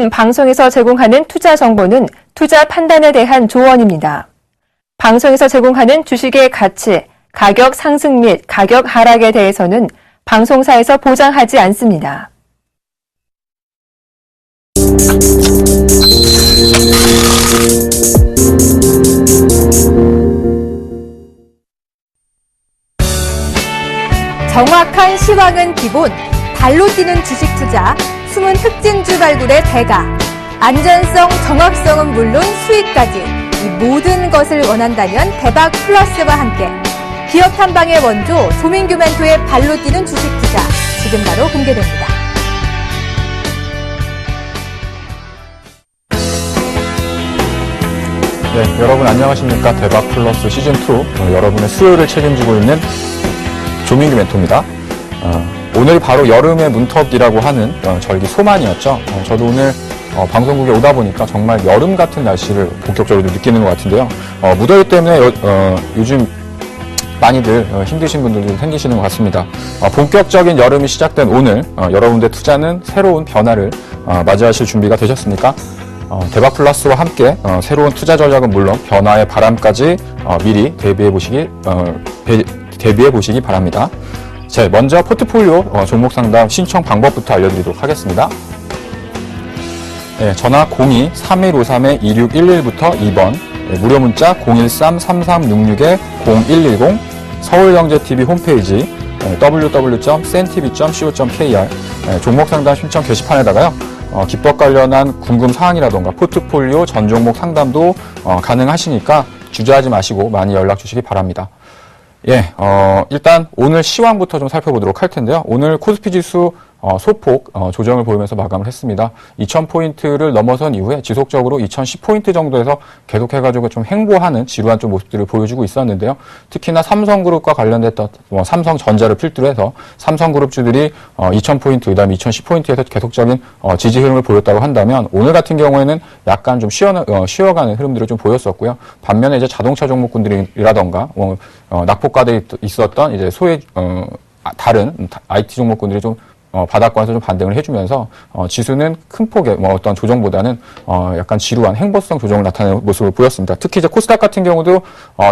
지금 방송에서 제공하는 투자 정보는 투자 판단에 대한 조언입니다. 방송에서 제공하는 주식의 가치, 가격 상승 및 가격 하락에 대해서는 방송사에서 보장하지 않습니다. 정확한 시황은 기본, 발로 뛰는 주식 투자, 숨은 흑진주 발굴의 대가, 안전성, 정확성은 물론 수익까지 이 모든 것을 원한다면 대박 플러스와 함께 기업 탐방의 원조 조민규 멘토의 발로 뛰는 주식 투자 지금 바로 공개됩니다. 네, 여러분 안녕하십니까. 대박 플러스 시즌2 여러분의 수요일을 책임지고 있는 조민규 멘토입니다. 오늘 바로 여름의 문턱이라고 하는 절기 소만이었죠. 저도 오늘 방송국에 오다 보니까 정말 여름 같은 날씨를 본격적으로 느끼는 것 같은데요. 무더위 때문에 요즘 많이들 힘드신 분들도 좀 생기시는 것 같습니다. 본격적인 여름이 시작된 오늘 여러분들 투자는 새로운 변화를 맞이하실 준비가 되셨습니까? 대박 플러스와 함께 새로운 투자 전략은 물론 변화의 바람까지 미리 대비해 보시기 바랍니다. 자, 먼저 포트폴리오 종목 상담 신청 방법부터 알려드리도록 하겠습니다. 네, 전화 02-3153-2611부터 2번, 무료 문자 013-3366-0110, 서울경제TV 홈페이지 www.sentv.co.kr 종목 상담 신청 게시판에다가요. 기법 관련한 궁금 사항이라던가 포트폴리오 전 종목 상담도 가능하시니까 주저하지 마시고 많이 연락 주시기 바랍니다. 예, 일단 오늘 시황부터 좀 살펴보도록 할 텐데요. 오늘 코스피 지수 소폭 조정을 보이면서 마감을 했습니다. 2000포인트를 넘어선 이후에 지속적으로 2010포인트 정도에서 계속해가지고 좀 횡보하는 지루한 좀 모습들을 보여주고 있었는데요. 특히나 삼성그룹과 관련됐던 삼성전자를 필두로 해서 삼성그룹주들이 2000포인트, 그 다음에 2010포인트에서 계속적인 지지 흐름을 보였다고 한다면 오늘 같은 경우에는 약간 좀 쉬어가는 흐름들을 좀 보였었고요. 반면에 이제 자동차 종목군들이라던가 낙폭과대에 있었던 이제 소위 다른 IT 종목군들이 좀 바닥권에서 좀 반등을 해주면서 지수는 큰 폭의 어떤 조정보다는 약간 지루한 행보성 조정을 나타내는 모습을 보였습니다. 특히 이제 코스닥 같은 경우도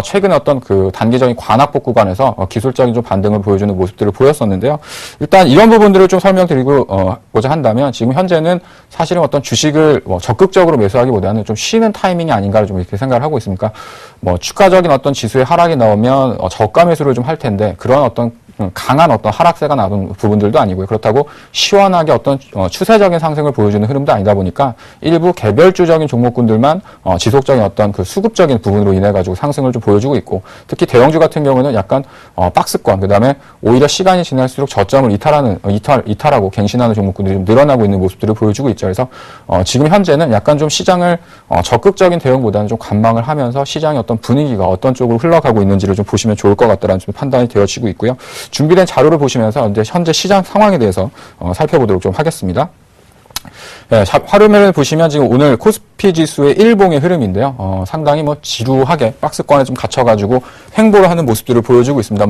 최근에 어떤 그 단기적인 관악폭 구간에서 기술적인 좀 반등을 보여주는 모습들을 보였었는데요. 일단 이런 부분들을 좀 설명드리고자 한다면 지금 현재는 사실은 어떤 주식을 적극적으로 매수하기보다는 좀 쉬는 타이밍이 아닌가를 좀 이렇게 생각을 하고 있습니까? 추가적인 어떤 지수의 하락이 나오면 저가 매수를 좀 할 텐데 그런 어떤 강한 어떤 하락세가 나온 부분들도 아니고요. 그렇다고 시원하게 어떤 추세적인 상승을 보여주는 흐름도 아니다 보니까 일부 개별주적인 종목군들만 지속적인 어떤 그 수급적인 부분으로 인해 가지고 상승을 좀 보여주고 있고, 특히 대형주 같은 경우는 약간 박스권, 그다음에 오히려 시간이 지날수록 저점을 이탈하고 갱신하는 종목군들이 좀 늘어나고 있는 모습들을 보여주고 있죠. 그래서 지금 현재는 약간 좀 시장을 적극적인 대응보다는 좀 관망을 하면서 시장의 어떤 분위기가 어떤 쪽으로 흘러가고 있는지를 좀 보시면 좋을 것 같다라는 좀 판단이 되어지고 있고요. 준비된 자료를 보시면서 이제 현재 시장 상황에 대해서 살펴보도록 좀 하겠습니다. 네, 화면을 보시면 지금 오늘 코스피 지수의 일봉의 흐름인데요. 상당히 지루하게 박스권에 좀 갇혀가지고 횡보를 하는 모습들을 보여주고 있습니다.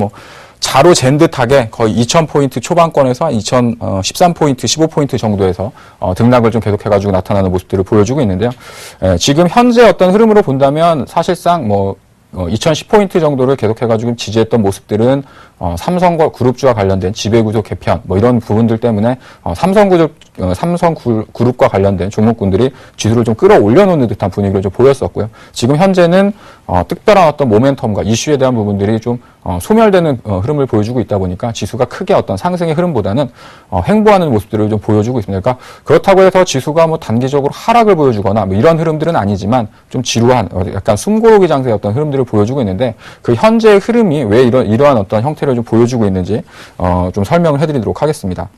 자로 잰 듯하게 거의 2000포인트 초반권에서 2013포인트, 15포인트 정도에서 등락을 좀 계속해가지고 나타나는 모습들을 보여주고 있는데요. 지금 현재 어떤 흐름으로 본다면 사실상 2010포인트 정도를 계속해가지고 지지했던 모습들은 삼성그룹주와 관련된 지배구조 개편 이런 부분들 때문에 삼성그룹과 관련된 종목군들이 지수를 좀 끌어올려놓는 듯한 분위기를 좀 보였었고요. 지금 현재는 특별한 어떤 모멘텀과 이슈에 대한 부분들이 좀 소멸되는 흐름을 보여주고 있다 보니까 지수가 크게 어떤 상승의 흐름보다는 횡보하는 모습들을 좀 보여주고 있습니다. 그러니까 그렇다고 해서 지수가 단기적으로 하락을 보여주거나 이런 흐름들은 아니지만 좀 지루한 약간 숨고르기 장세의 어떤 흐름들을 보여주고 있는데, 그 현재의 흐름이 왜 이러한 어떤 형태를 좀 보여주고 있는지 좀 설명을 해드리도록 하겠습니다.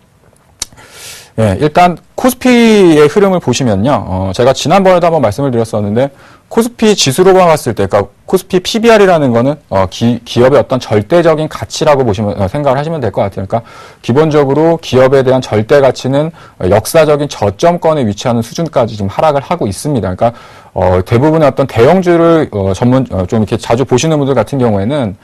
예, 일단 코스피의 흐름을 보시면요, 제가 지난번에도 한번 말씀을 드렸었는데 코스피 지수로만 봤을 때, 그러니까 코스피 PBR이라는 거는 기업의 어떤 절대적인 가치라고 보시면 생각을 하시면 될 것 같아요. 그러니까 기본적으로 기업에 대한 절대 가치는 역사적인 저점권에 위치하는 수준까지 지금 하락을 하고 있습니다. 그러니까 대부분의 어떤 대형주를 좀 이렇게 자주 보시는 분들 같은 경우에는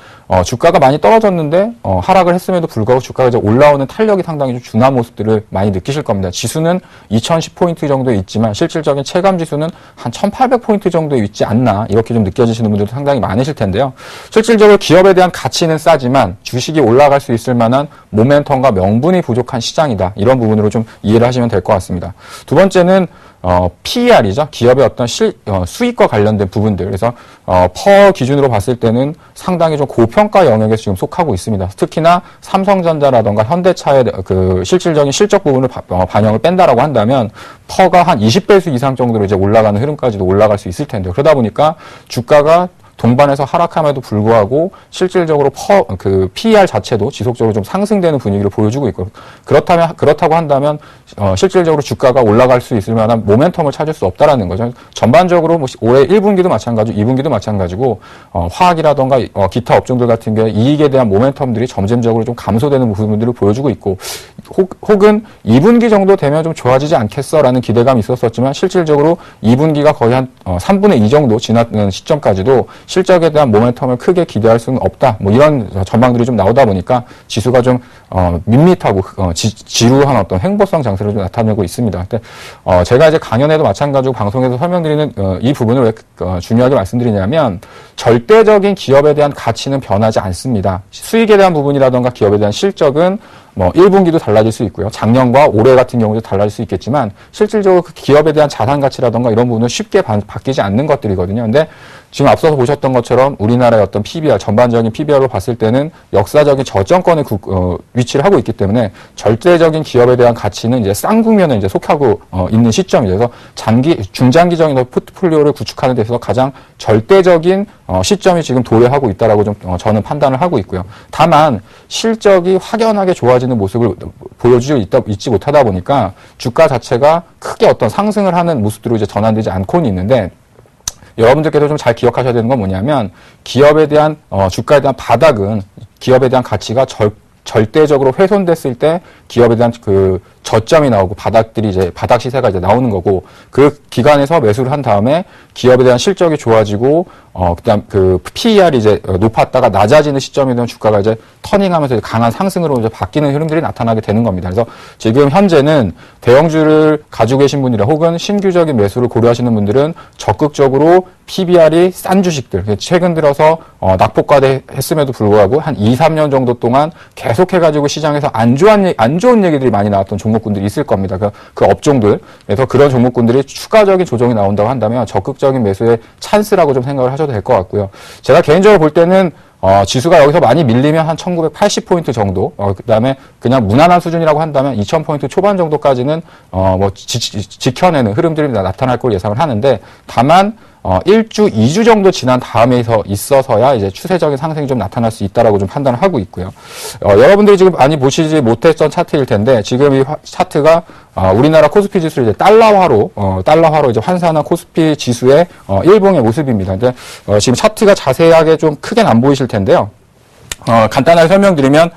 주가가 많이 떨어졌는데 하락을 했음에도 불구하고 주가가 이제 올라오는 탄력이 상당히 좀 준한 모습들을 많이 느끼실 겁니다. 지수는 2010포인트 정도에 있지만 실질적인 체감 지수는 한 1800포인트 정도에 있지 않나 이렇게 좀 느껴지시는 분들도 상당히 많으실 텐데요. 실질적으로 기업에 대한 가치는 싸지만 주식이 올라갈 수 있을 만한 모멘텀과 명분이 부족한 시장이다. 이런 부분으로 좀 이해를 하시면 될 것 같습니다. 두 번째는 PER이죠. 기업의 어떤 수익과 관련된 부분들. 그래서 퍼 기준으로 봤을 때는 상당히 좀 고평가 영역에 지금 속하고 있습니다. 특히나 삼성전자라던가 현대차의 그 실질적인 실적 부분을 반영을 뺀다라고 한다면 퍼가 한 20배수 이상 정도로 이제 올라가는 흐름까지도 올라갈 수 있을 텐데요. 그러다 보니까 주가가 동반해서 하락함에도 불구하고 실질적으로 PER 자체도 지속적으로 좀 상승되는 분위기를 보여주고 있고 그렇다고 한다면 실질적으로 주가가 올라갈 수 있을 만한 모멘텀을 찾을 수 없다라는 거죠. 전반적으로 뭐 올해 1분기도 마찬가지고 2분기도 마찬가지고 화학이라던가 기타 업종들 같은 경우에 이익에 대한 모멘텀들이 점진적으로 좀 감소되는 부분들을 보여주고 있고 혹은 2분기 정도 되면 좀 좋아지지 않겠어라는 기대감이 있었지만 실질적으로 2분기가 거의 한 3분의 2 정도 지나는 시점까지도 실적에 대한 모멘텀을 크게 기대할 수는 없다. 뭐 이런 전망들이 좀 나오다 보니까 지수가 좀 밋밋하고 지루한 어떤 행보성 장세를 좀 나타내고 있습니다. 근데 제가 이제 강연에도 마찬가지고 방송에서 설명드리는 이 부분을 왜 중요하게 말씀드리냐면 절대적인 기업에 대한 가치는 변하지 않습니다. 수익에 대한 부분이라던가 기업에 대한 실적은 뭐 1분기도 달라질 수 있고요. 작년과 올해 같은 경우도 달라질 수 있겠지만 실질적으로 그 기업에 대한 자산 가치라던가 이런 부분은 쉽게 바뀌지 않는 것들이거든요. 근데 지금 앞서서 보셨던 것처럼 우리나라의 어떤 PBR, 전반적인 PBR로 봤을 때는 역사적인 저점권에 위치를 하고 있기 때문에 절대적인 기업에 대한 가치는 이제 쌍국면에 이제 속하고 있는 시점이죠. 그래서 중장기적인 포트폴리오를 구축하는 데 있어서 가장 절대적인 시점이 지금 도래하고 있다라고 좀 저는 판단을 하고 있고요. 다만 실적이 확연하게 좋아지는 모습을 보여주고 있지 못하다 보니까 주가 자체가 크게 어떤 상승을 하는 모습들로 이제 전환되지 않고는 있는데 여러분들께서 좀 잘 기억하셔야 되는 건 뭐냐면 기업에 대한 주가에 대한 바닥은 기업에 대한 가치가 절대적으로 훼손됐을 때 기업에 대한 그 저점이 나오고 바닥들이 이제 바닥 시세가 이제 나오는 거고 그 기간에서 매수를 한 다음에 기업에 대한 실적이 좋아지고 그다음 그 PER이 이제 높았다가 낮아지는 시점에 대한 주가가 이제 터닝하면서 강한 상승으로 이제 바뀌는 흐름들이 나타나게 되는 겁니다. 그래서 지금 현재는 대형주를 가지고 계신 분이라 혹은 신규적인 매수를 고려하시는 분들은 적극적으로 PBR이 싼 주식들 최근 들어서 낙폭과대했음에도 불구하고 한 2, 3년 정도 동안 계속해가지고 시장에서 안 좋은 얘기들이 많이 나왔던 종목군들이 있을 겁니다. 그 업종들. 그래서 그런 종목군들이 추가적인 조정이 나온다고 한다면 적극적인 매수의 찬스라고 좀 생각을 하셔도 될 것 같고요. 제가 개인적으로 볼 때는 지수가 여기서 많이 밀리면 한 1980포인트 정도, 그 다음에 그냥 무난한 수준이라고 한다면 2000포인트 초반 정도까지는, 지켜내는 흐름들이 나타날 걸 예상을 하는데, 다만, 1주, 2주 정도 지난 다음에 있어서야 이제 추세적인 상승이 좀 나타날 수 있다라고 좀 판단을 하고 있고요. 여러분들이 지금 많이 보시지 못했던 차트일 텐데, 지금 이 차트가, 우리나라 코스피 지수를 이제 달러화로 이제 환산한 코스피 지수의, 일봉의 모습입니다. 근데, 지금 차트가 자세하게 좀 크게는 안 보이실 텐데요. 간단하게 설명드리면,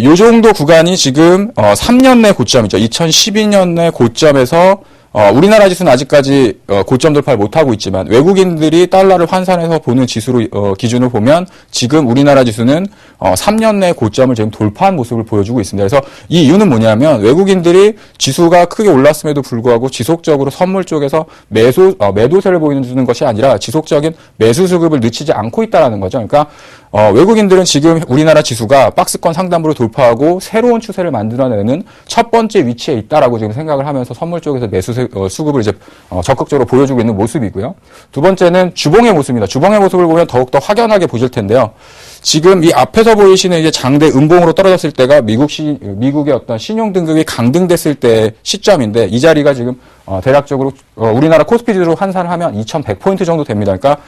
요 정도 구간이 지금, 3년 내 고점이죠. 2012년 내 고점에서 우리나라 지수는 아직까지 고점 돌파를 못하고 있지만 외국인들이 달러를 환산해서 보는 지수로 기준을 보면 지금 우리나라 지수는 3년 내 고점을 지금 돌파한 모습을 보여주고 있습니다. 그래서 이 이유는 뭐냐면 외국인들이 지수가 크게 올랐음에도 불구하고 지속적으로 선물 쪽에서 매도세를 보여주는 것이 아니라 지속적인 매수 수급을 늦추지 않고 있다는 거죠. 그러니까 외국인들은 지금 우리나라 지수가 박스권 상단부를 돌파하고 새로운 추세를 만들어내는 첫 번째 위치에 있다라고 지금 생각을 하면서 선물 쪽에서 매수 수급을 이제 적극적으로 보여주고 있는 모습이고요. 두 번째는 주봉의 모습입니다. 주봉의 모습을 보면 더욱더 확연하게 보실 텐데요. 지금 이 앞에서 보이시는 이제 장대 음봉으로 떨어졌을 때가 미국의 어떤 신용 등급이 강등됐을 때 시점인데 이 자리가 지금 대략적으로 우리나라 코스피 지수로 환산을 하면 2100포인트 정도 됩니다. 그러니까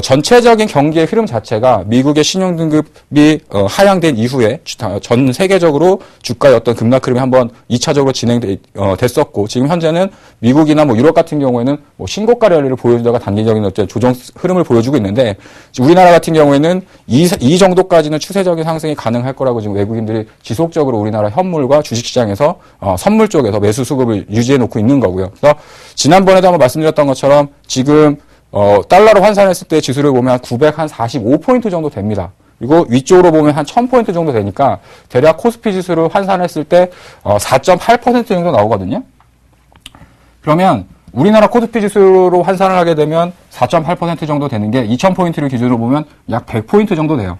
전체적인 경기의 흐름 자체가 미국의 신용등급이 하향된 이후에 전 세계적으로 주가의 어떤 급락 흐름이 한번 2차적으로 됐었고, 지금 현재는 미국이나 뭐 유럽 같은 경우에는 뭐 신고가 랠리를 보여주다가 단기적인 어떤 조정 흐름을 보여주고 있는데, 우리나라 같은 경우에는 이 정도까지는 추세적인 상승이 가능할 거라고 지금 외국인들이 지속적으로 우리나라 현물과 주식시장에서 선물 쪽에서 매수 수급을 유지해 놓고 있는 거고요. 그래서 지난번에도 한번 말씀드렸던 것처럼 지금 달러로 환산했을 때 지수를 보면 한 945포인트 정도 됩니다. 그리고 위쪽으로 보면 한 1000포인트 정도 되니까 대략 코스피 지수를 환산했을 때 4.8% 정도 나오거든요. 그러면 우리나라 코스피 지수로 환산을 하게 되면 4.8% 정도 되는 게 2000포인트를 기준으로 보면 약 100포인트 정도 돼요.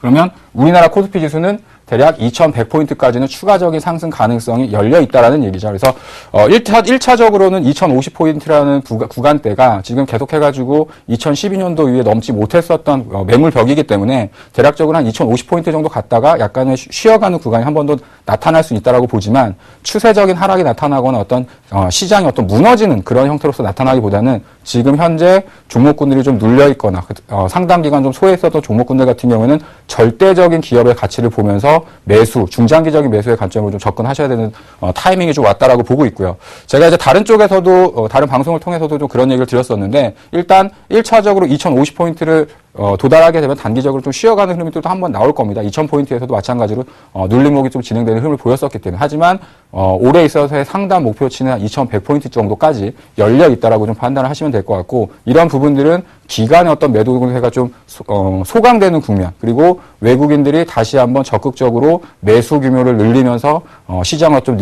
그러면 우리나라 코스피 지수는 대략 2100포인트까지는 추가적인 상승 가능성이 열려 있다라는 얘기죠. 그래서 1차적으로는 2050포인트라는 구간대가 지금 계속해가지고 2012년도 이후에 넘지 못했었던 매물 벽이기 때문에 대략적으로 한 2050포인트 정도 갔다가 약간의 쉬어가는 구간이 한 번 더 나타날 수 있다라고 보지만, 추세적인 하락이 나타나거나 어떤 시장이 어떤 무너지는 그런 형태로서 나타나기보다는 지금 현재 종목군들이 좀 눌려 있거나 상당 기간 좀 소외했었던 종목군들 같은 경우에는 절대적인 기업의 가치를 보면서 매수, 중장기적인 매수의 관점으로 좀 접근하셔야 되는 타이밍이 좀 왔다라고 보고 있고요. 제가 이제 다른 쪽에서도 다른 방송을 통해서도 좀 그런 얘기를 드렸었는데, 일단 1차적으로 2050포인트를 도달하게 되면 단기적으로 좀 쉬어가는 흐름이 또 한 번 나올 겁니다. 2000포인트에서도 마찬가지로 눌림목이 좀 진행되는 흐름을 보였었기 때문에. 하지만 올해 있어서의 상단 목표치는 한 2100포인트 정도까지 열려 있다라고 좀 판단을 하시면 될 것 같고, 이런 부분들은 기간의 어떤 매도 공세가 좀 소강되는 국면, 그리고 외국인들이 다시 한번 적극적으로 매수 규모를 늘리면서 시장을 좀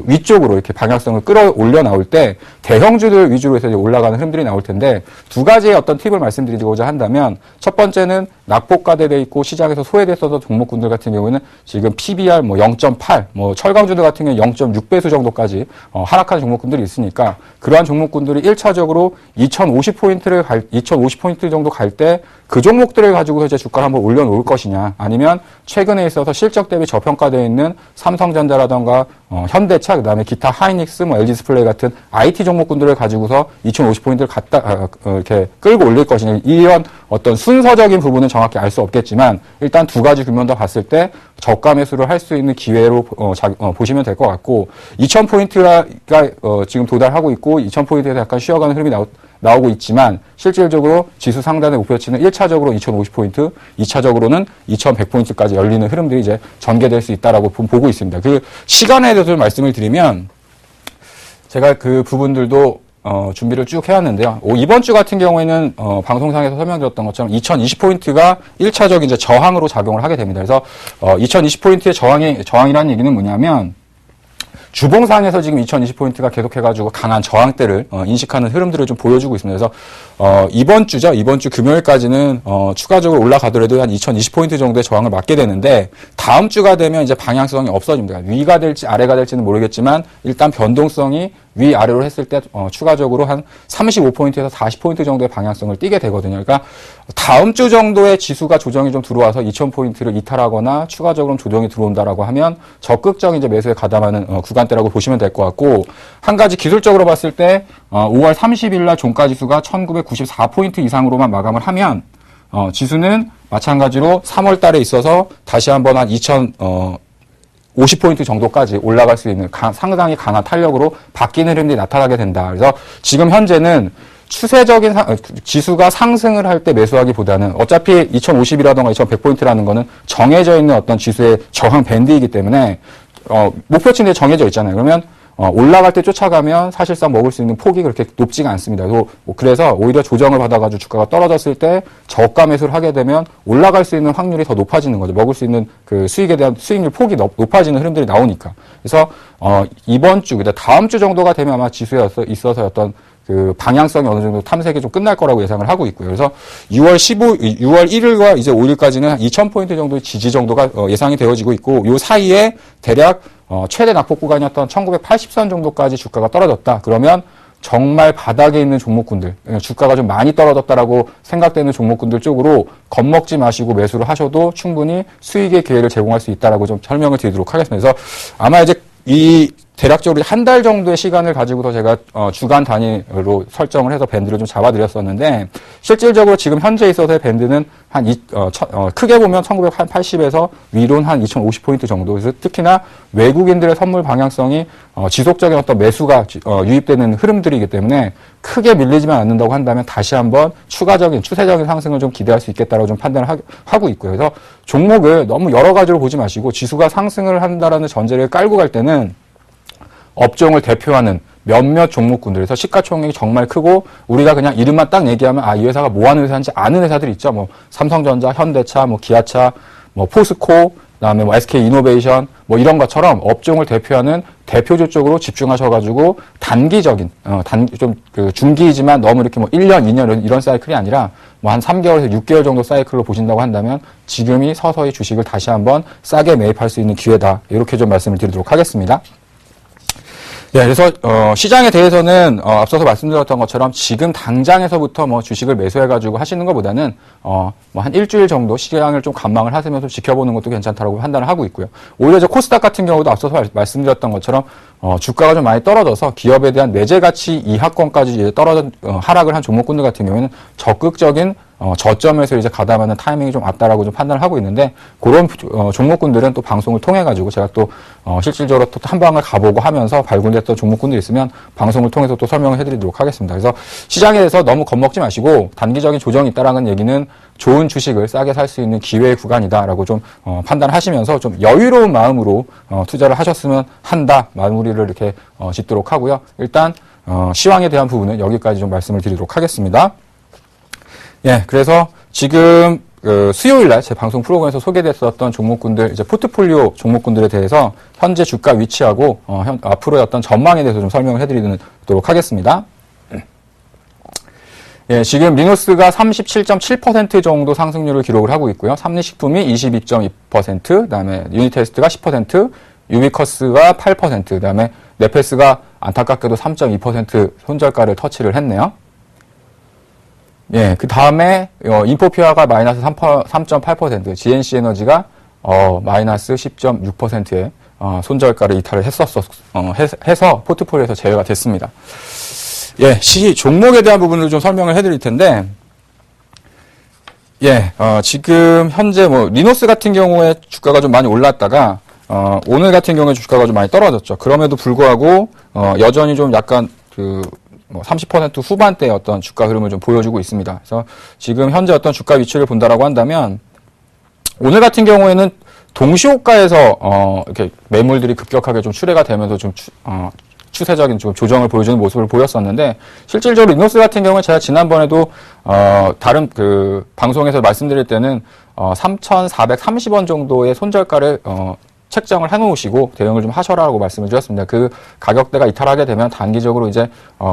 위쪽으로 이렇게 방향성을 끌어올려 나올 때 대형주들 위주로 해서 이제 올라가는 흐름들이 나올 텐데, 두 가지의 어떤 팁을 말씀드리고자 한다면, 첫 번째는 낙폭과대돼 있고 시장에서 소외됐었던 종목군들 같은 경우에는 지금 PBR 0.8, 철강주들 같은 경우는 0.6배수 정도까지 하락한 종목군들이 있으니까, 그러한 종목군들이 1차적으로 2050포인트 정도 갈 때 그 종목들을 가지고 이제 주가를 한번 올려놓을 것이냐, 아니면 최근에 있어서 실적 대비 저평가되어 있는 삼성전자라던가 현대차, 그다음에 기타 하이닉스, LG디스플레이 같은 IT 종목군들을 가지고서 2050포인트를 이렇게 끌고 올릴 것이냐, 이런 어떤 순서적인 부분은 정확히 알 수 없겠지만, 일단 두 가지 규모만 더 봤을 때 저가 매수를 할 수 있는 기회로 보시면 될 것 같고, 2000포인트가 지금 도달하고 있고 2000포인트에서 약간 쉬어가는 흐름이 나오고 있지만, 실질적으로 지수 상단의 목표치는 1차적으로 2050포인트, 2차적으로는 2100포인트까지 열리는 흐름들이 이제 전개될 수 있다라고 보고 있습니다. 그 시간에 대해서 말씀을 드리면, 제가 그 부분들도 준비를 쭉 해왔는데요. 이번 주 같은 경우에는 방송상에서 설명드렸던 것처럼 2020포인트가 1차적인 이제 저항으로 작용을 하게 됩니다. 그래서 2020포인트의 저항이라는 얘기는 뭐냐면, 주봉상에서 지금 2020포인트가 계속해가지고 강한 저항대를 인식하는 흐름들을 좀 보여주고 있습니다. 그래서 이번 주 금요일까지는 추가적으로 올라가더라도 한 2020포인트 정도의 저항을 맞게 되는데, 다음 주가 되면 이제 방향성이 없어집니다. 위가 될지 아래가 될지는 모르겠지만 일단 변동성이 위아래로 했을 때 추가적으로 한 35포인트에서 40포인트 정도의 방향성을 띠게 되거든요. 그러니까 다음 주 정도의 지수가 조정이 좀 들어와서 2000포인트를 이탈하거나 추가적으로 조정이 들어온다라고 하면 적극적인 이제 매수에 가담하는 구간대라고 보시면 될 것 같고, 한 가지 기술적으로 봤을 때 5월 30일 날 종가지수가 1994포인트 이상으로만 마감을 하면 지수는 마찬가지로 3월 달에 있어서 다시 한번 한 50포인트 정도까지 올라갈 수 있는 상당히 강한 탄력으로 바뀌는 흐름이 나타나게 된다. 그래서 지금 현재는 추세적인 지수가 상승을 할 때 매수하기보다는, 어차피 2050이라던가 2100포인트라는 거는 정해져 있는 어떤 지수의 저항 밴드이기 때문에 목표치는 정해져 있잖아요. 그러면 올라갈 때 쫓아가면 사실상 먹을 수 있는 폭이 그렇게 높지가 않습니다. 그래서 오히려 조정을 받아가지고 주가가 떨어졌을 때 저가 매수를 하게 되면 올라갈 수 있는 확률이 더 높아지는 거죠. 먹을 수 있는 그 수익에 대한 수익률 폭이 높아지는 흐름들이 나오니까. 그래서 이번 주, 다음 주 정도가 되면 아마 지수에 있어서 어떤 그 방향성이 어느 정도 탐색이 좀 끝날 거라고 예상을 하고 있고요. 그래서 6월 1일과 이제 5일까지는 2000포인트 정도의 지지 정도가 예상이 되어지고 있고, 요 사이에 대략 최대 낙폭 구간이었던 1980선 정도까지 주가가 떨어졌다. 그러면 정말 바닥에 있는 종목군들, 주가가 좀 많이 떨어졌다라고 생각되는 종목군들 쪽으로 겁먹지 마시고 매수를 하셔도 충분히 수익의 기회를 제공할 수 있다라고 좀 설명을 드리도록 하겠습니다. 그래서 아마 이제 이 대략적으로 한 달 정도의 시간을 가지고서 제가 주간 단위로 설정을 해서 밴드를 좀 잡아드렸었는데 실질적으로 지금 현재 있어서의 밴드는 크게 보면 1980에서 위로는 한 2050포인트 정도. 그래서 특히나 외국인들의 선물 방향성이 지속적인 어떤 매수가 유입되는 흐름들이기 때문에 크게 밀리지만 않는다고 한다면 다시 한번 추가적인 추세적인 상승을 좀 기대할 수 있겠다라고 좀 판단을 하고 있고요. 그래서 종목을 너무 여러 가지로 보지 마시고 지수가 상승을 한다라는 전제를 깔고 갈 때는 업종을 대표하는 몇몇 종목군들에서 시가총액이 정말 크고 우리가 그냥 이름만 딱 얘기하면 이 회사가 뭐 하는 회사인지 아는 회사들이 있죠. 뭐 삼성전자, 현대차, 뭐 기아차, 뭐 포스코, 그다음에 뭐 SK이노베이션 뭐 이런 것처럼 업종을 대표하는 대표주 쪽으로 집중하셔가지고 단기적인 좀 중기이지만 너무 이렇게 뭐 1년, 2년 이런 사이클이 아니라 뭐 한 3개월에서 6개월 정도 사이클로 보신다고 한다면 지금이 서서히 주식을 다시 한번 싸게 매입할 수 있는 기회다. 이렇게 좀 말씀을 드리도록 하겠습니다. 예, 그래서 시장에 대해서는 앞서서 말씀드렸던 것처럼 지금 당장에서부터 뭐 주식을 매수해가지고 하시는 것보다는 뭐 한 일주일 정도 시장을 좀 관망을 하시면서 지켜보는 것도 괜찮다라고 판단을 하고 있고요. 오히려 이제 코스닥 같은 경우도 앞서서 말씀드렸던 것처럼 주가가 좀 많이 떨어져서 기업에 대한 매제 가치 이하권까지 이제 하락을 한 종목군들 같은 경우에는 적극적인 저점에서 이제 가담하는 타이밍이 좀 왔다라고 좀 판단을 하고 있는데 그런 종목군들은 또 방송을 통해 가지고 제가 또 실질적으로 또 한 방을 가보고 하면서 발굴됐던 종목군들이 있으면 방송을 통해서 또 설명을 해드리도록 하겠습니다. 그래서 시장에 대해서 너무 겁먹지 마시고 단기적인 조정이 있다라는 얘기는 좋은 주식을 싸게 살 수 있는 기회의 구간이다라고 좀 판단하시면서 좀 여유로운 마음으로 투자를 하셨으면 한다 마무리를 이렇게 짓도록 하고요. 일단 시황에 대한 부분은 여기까지 좀 말씀을 드리도록 하겠습니다. 예, 그래서 지금 수요일날 제 방송 프로그램에서 소개됐었던 종목군들, 이제 포트폴리오 종목군들에 대해서 현재 주가 위치하고 앞으로의 어떤 전망에 대해서 좀 설명을 해드리도록 하겠습니다. 예, 지금 리노스가 37.7% 정도 상승률을 기록을 하고 있고요. 삼리식품이 22.2%, 그다음에 유니테스트가 10%, 유비커스가 8%, 그다음에 네페스가 안타깝게도 3.2% 손절가를 터치를 했네요. 예, 그 다음에 인포피아가 마이너스 3.8%, GNC 에너지가 마이너스 10.6%의 손절가를 이탈을 해서 포트폴리오에서 제외가 됐습니다. 예, 종목에 대한 부분을 좀 설명을 해드릴 텐데, 예, 지금 현재 뭐 리노스 같은 경우에 주가가 좀 많이 올랐다가 오늘 같은 경우에 주가가 좀 많이 떨어졌죠. 그럼에도 불구하고 여전히 좀 약간 30% 후반대의 어떤 주가 흐름을 좀 보여주고 있습니다. 그래서 지금 현재 어떤 주가 위치를 본다라고 한다면 오늘 같은 경우에는 동시호가에서 이렇게 매물들이 급격하게 좀 출회가 되면서 좀 추세적인 좀 조정을 보여주는 모습을 보였었는데 실질적으로 리노스 같은 경우는 제가 지난번에도 다른 방송에서 말씀드릴 때는 3,430원 정도의 손절가를 책정을 해놓으시고 대응을 좀 하셔라라고 말씀을 드렸습니다. 그 가격대가 이탈하게 되면 단기적으로 이제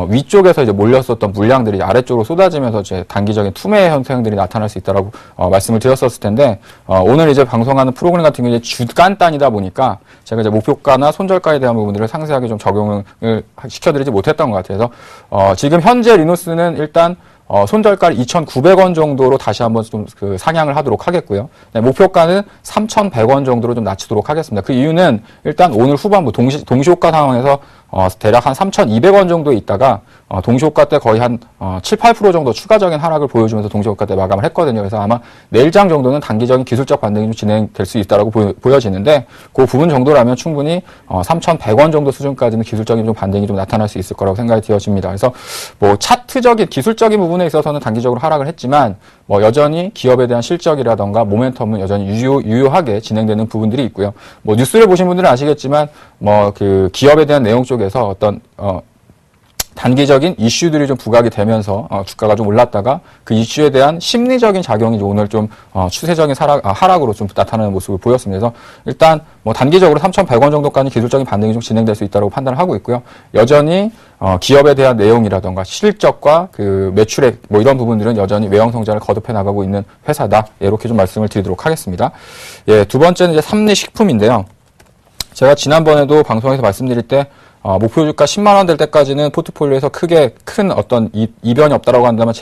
위쪽에서 이제 몰렸었던 물량들이 아래쪽으로 쏟아지면서 이제 단기적인 투매 현상들이 나타날 수 있다라고 말씀을 드렸었을 텐데 오늘 이제 방송하는 프로그램 같은 경우에 주간 단이다 보니까 제가 이제 목표가나 손절가에 대한 부분들을 상세하게 좀 적용을 시켜드리지 못했던 것 같아요. 그래서 지금 현재 리노스는 일단 손절가를 2,900원 정도로 다시 한번 좀 상향을 하도록 하겠고요. 네, 목표가는 3,100원 정도로 좀 낮추도록 하겠습니다. 그 이유는 일단 오늘 후반부 동시호가 상황에서 대략 한 3,200원 정도에 있다가 동시호가 때 거의 한 7, 8% 정도 추가적인 하락을 보여주면서 동시호가 때 마감을 했거든요. 그래서 아마 내일장 정도는 단기적인 기술적 반등이 좀 진행될 수 있다라고 보여지는데 그 부분 정도라면 충분히 3,100원 정도 수준까지는 기술적인 좀 반등이 좀 나타날 수 있을 거라고 생각이 되어집니다. 그래서 뭐 차트적인 기술적인 부분에 있어서는 단기적으로 하락을 했지만 뭐 여전히 기업에 대한 실적이라던가 모멘텀은 여전히 유효하게 진행되는 부분들이 있고요. 뭐 뉴스를 보신 분들은 아시겠지만 뭐 기업에 대한 내용 쪽에서 어떤 단기적인 이슈들이 좀 부각이 되면서 주가가 좀 올랐다가 그 이슈에 대한 심리적인 작용이 오늘 좀 추세적인 하락으로 좀 나타나는 모습을 보였습니다. 그래서 일단 뭐 단기적으로 3,100원 정도까지 기술적인 반등이 좀 진행될 수 있다고 판단을 하고 있고요. 여전히 기업에 대한 내용이라던가 실적과 매출액 뭐 이런 부분들은 여전히 외형 성장을 거듭해 나가고 있는 회사다. 이렇게 좀 말씀을 드리도록 하겠습니다. 예, 두 번째는 이제 삼리식품인데요. 제가 지난번에도 방송에서 말씀드릴 때 목표 주가 10만 원 될 때까지는 포트폴리오에서 큰 어떤 이변이 없다라고 한다면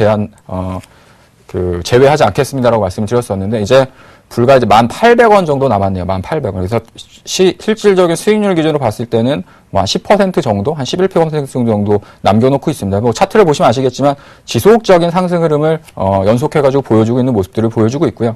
제외하지 않겠습니다라고 말씀을 드렸었는데 이제 불과 이제 1,800원 정도 남았네요. 1,800원. 그래서 실질적인 수익률 기준으로 봤을 때는 뭐 한 10% 정도, 한 11% 정도 남겨놓고 있습니다. 뭐 차트를 보시면 아시겠지만 지속적인 상승 흐름을 연속해가지고 보여주고 있는 모습들을 보여주고 있고요.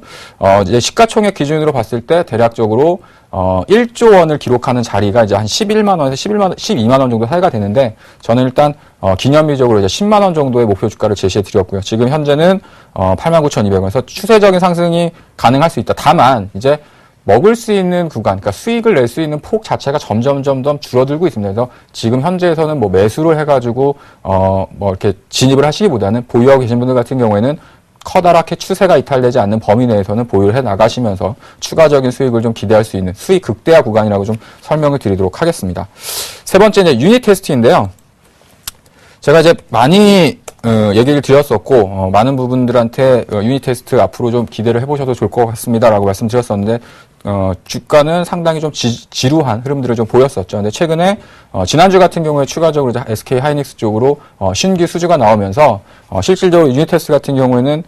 이제 시가총액 기준으로 봤을 때 대략적으로 1조 원을 기록하는 자리가 이제 한 11만 원에서 12만 원 정도 사이가 되는데 저는 일단 기념비적으로 이제 10만 원 정도의 목표 주가를 제시해 드렸고요. 지금 현재는 89,200원에서 추세적인 상승이 가능할 수 있다. 다만 이제 먹을 수 있는 구간, 그러니까 수익을 낼 수 있는 폭 자체가 점점 줄어들고 있습니다. 그래서 지금 현재에서는 뭐 매수를 해가지고 뭐 이렇게 진입을 하시기보다는 보유하고 계신 분들 같은 경우에는 커다랗게 추세가 이탈되지 않는 범위 내에서는 보유를 해 나가시면서 추가적인 수익을 좀 기대할 수 있는 수익 극대화 구간이라고 좀 설명을 드리도록 하겠습니다. 세 번째 이제 유닛 테스트인데요. 제가 이제 많이 얘기를 드렸었고 많은 부분들한테 유닛 테스트 앞으로 좀 기대를 해보셔도 좋을 것 같습니다라고 말씀드렸었는데 주가는 상당히 좀 지루한 흐름들을 좀 보였었죠. 근데 최근에 지난주 같은 경우에 추가적으로 이제 SK 하이닉스 쪽으로 신규 수주가 나오면서 실질적으로 유닛 테스트 같은 경우에는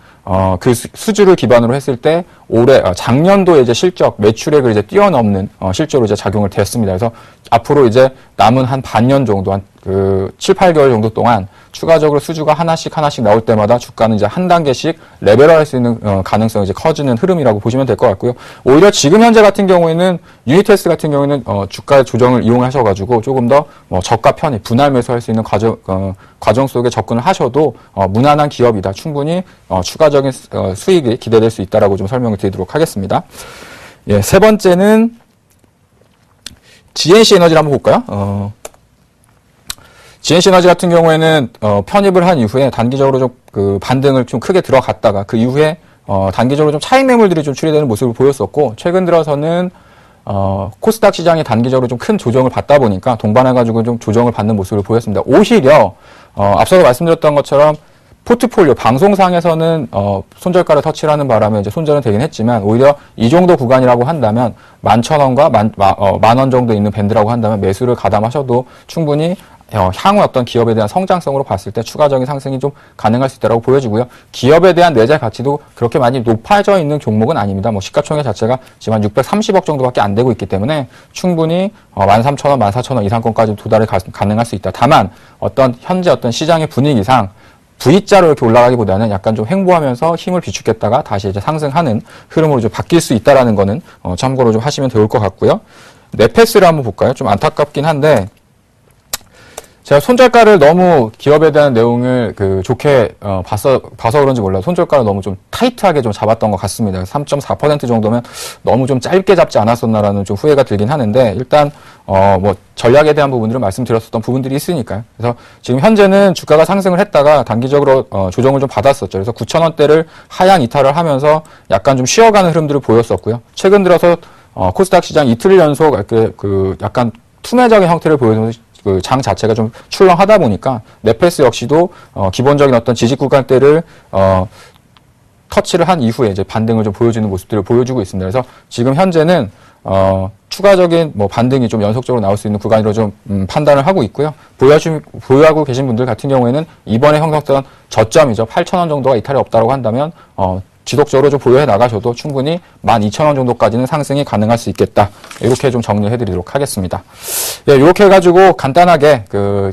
그 수주를 기반으로 했을 때 올해 작년도에 이제 실적 매출액을 이제 뛰어넘는 실적으로 이제 작용을 됐습니다. 그래서 앞으로 이제 남은 한 반년 정도 한 7, 8개월 정도 동안 추가적으로 수주가 하나씩 나올 때마다 주가는 이제 한 단계씩 레벨업할 수 있는 가능성이 이제 커지는 흐름이라고 보시면 될 것 같고요. 오히려 지금 현재 같은 경우에는 유닛 테스트 같은 경우에는 주가 조정을 이용하셔가지고 조금 더 저가 편입 분할 매수할 수 있는 과정 속에 접근을 하셔도 무난한 기업이다. 충분히 추가적인 수익이 기대될 수 있다라고 좀 설명을 드리도록 하겠습니다. 예, 세 번째는 GNC 에너지를 한번 볼까요? GNC 에너지 같은 경우에는 편입을 한 이후에 단기적으로 좀 그 반등을 좀 크게 들어갔다가 그 이후에 단기적으로 좀 차익 매물들이 좀 출시되는 모습을 보였었고 최근 들어서는 코스닥 시장이 단기적으로 좀 큰 조정을 받다 보니까 동반해가지고 좀 조정을 받는 모습을 보였습니다. 오히려 앞서도 말씀드렸던 것처럼 포트폴리오 방송상에서는 손절가를 터치를 하는 바람에 이제 손절은 되긴 했지만 오히려 이 정도 구간이라고 한다면 11,000원과 만 원 정도 있는 밴드라고 한다면 매수를 가담하셔도 충분히 향후 어떤 기업에 대한 성장성으로 봤을 때 추가적인 상승이 좀 가능할 수 있다고 보여지고요. 기업에 대한 내재 가치도 그렇게 많이 높아져 있는 종목은 아닙니다. 뭐 시가총액 자체가 지금 한 630억 정도밖에 안 되고 있기 때문에 충분히 13,000원, 14,000원 이상권까지 도달이 가능할 수 있다. 다만 현재 어떤 시장의 분위기상 V자로 이렇게 올라가기보다는 약간 좀 횡보하면서 힘을 비축했다가 다시 이제 상승하는 흐름으로 좀 바뀔 수 있다라는 거는 참고로 좀 하시면 좋을 것 같고요. 네페스를 한번 볼까요? 좀 안타깝긴 한데 제가 손절가를 너무 기업에 대한 내용을 좋게 봐서 그런지 몰라도 손절가를 너무 좀 타이트하게 좀 잡았던 것 같습니다. 3.4% 정도면 너무 좀 짧게 잡지 않았었나라는 좀 후회가 들긴 하는데 일단 뭐 전략에 대한 부분들을 말씀드렸었던 부분들이 있으니까요. 그래서 지금 현재는 주가가 상승을 했다가 단기적으로 조정을 좀 받았었죠. 그래서 9,000원대를 하향 이탈을 하면서 약간 좀 쉬어가는 흐름들을 보였었고요. 최근 들어서 코스닥 시장 이틀 연속 이렇게 약간 투매적인 형태를 보여주면서 그 장 자체가 좀 출렁하다 보니까 네페스 역시도 기본적인 어떤 지지 구간대를 터치를 한 이후에 이제 반등을 좀 보여주는 모습들을 보여주고 있습니다. 그래서 지금 현재는 추가적인 뭐 반등이 좀 연속적으로 나올 수 있는 구간으로 좀 판단을 하고 있고요. 보유하고 계신 분들 같은 경우에는 이번에 형성했던 저점이죠. 8,000원 정도가 이탈이 없다고 한다면 지속적으로 좀 보유해 나가셔도 충분히 12,000원 정도까지는 상승이 가능할 수 있겠다. 이렇게 좀 정리해 드리도록 하겠습니다. 예, 이렇게 해가지고 간단하게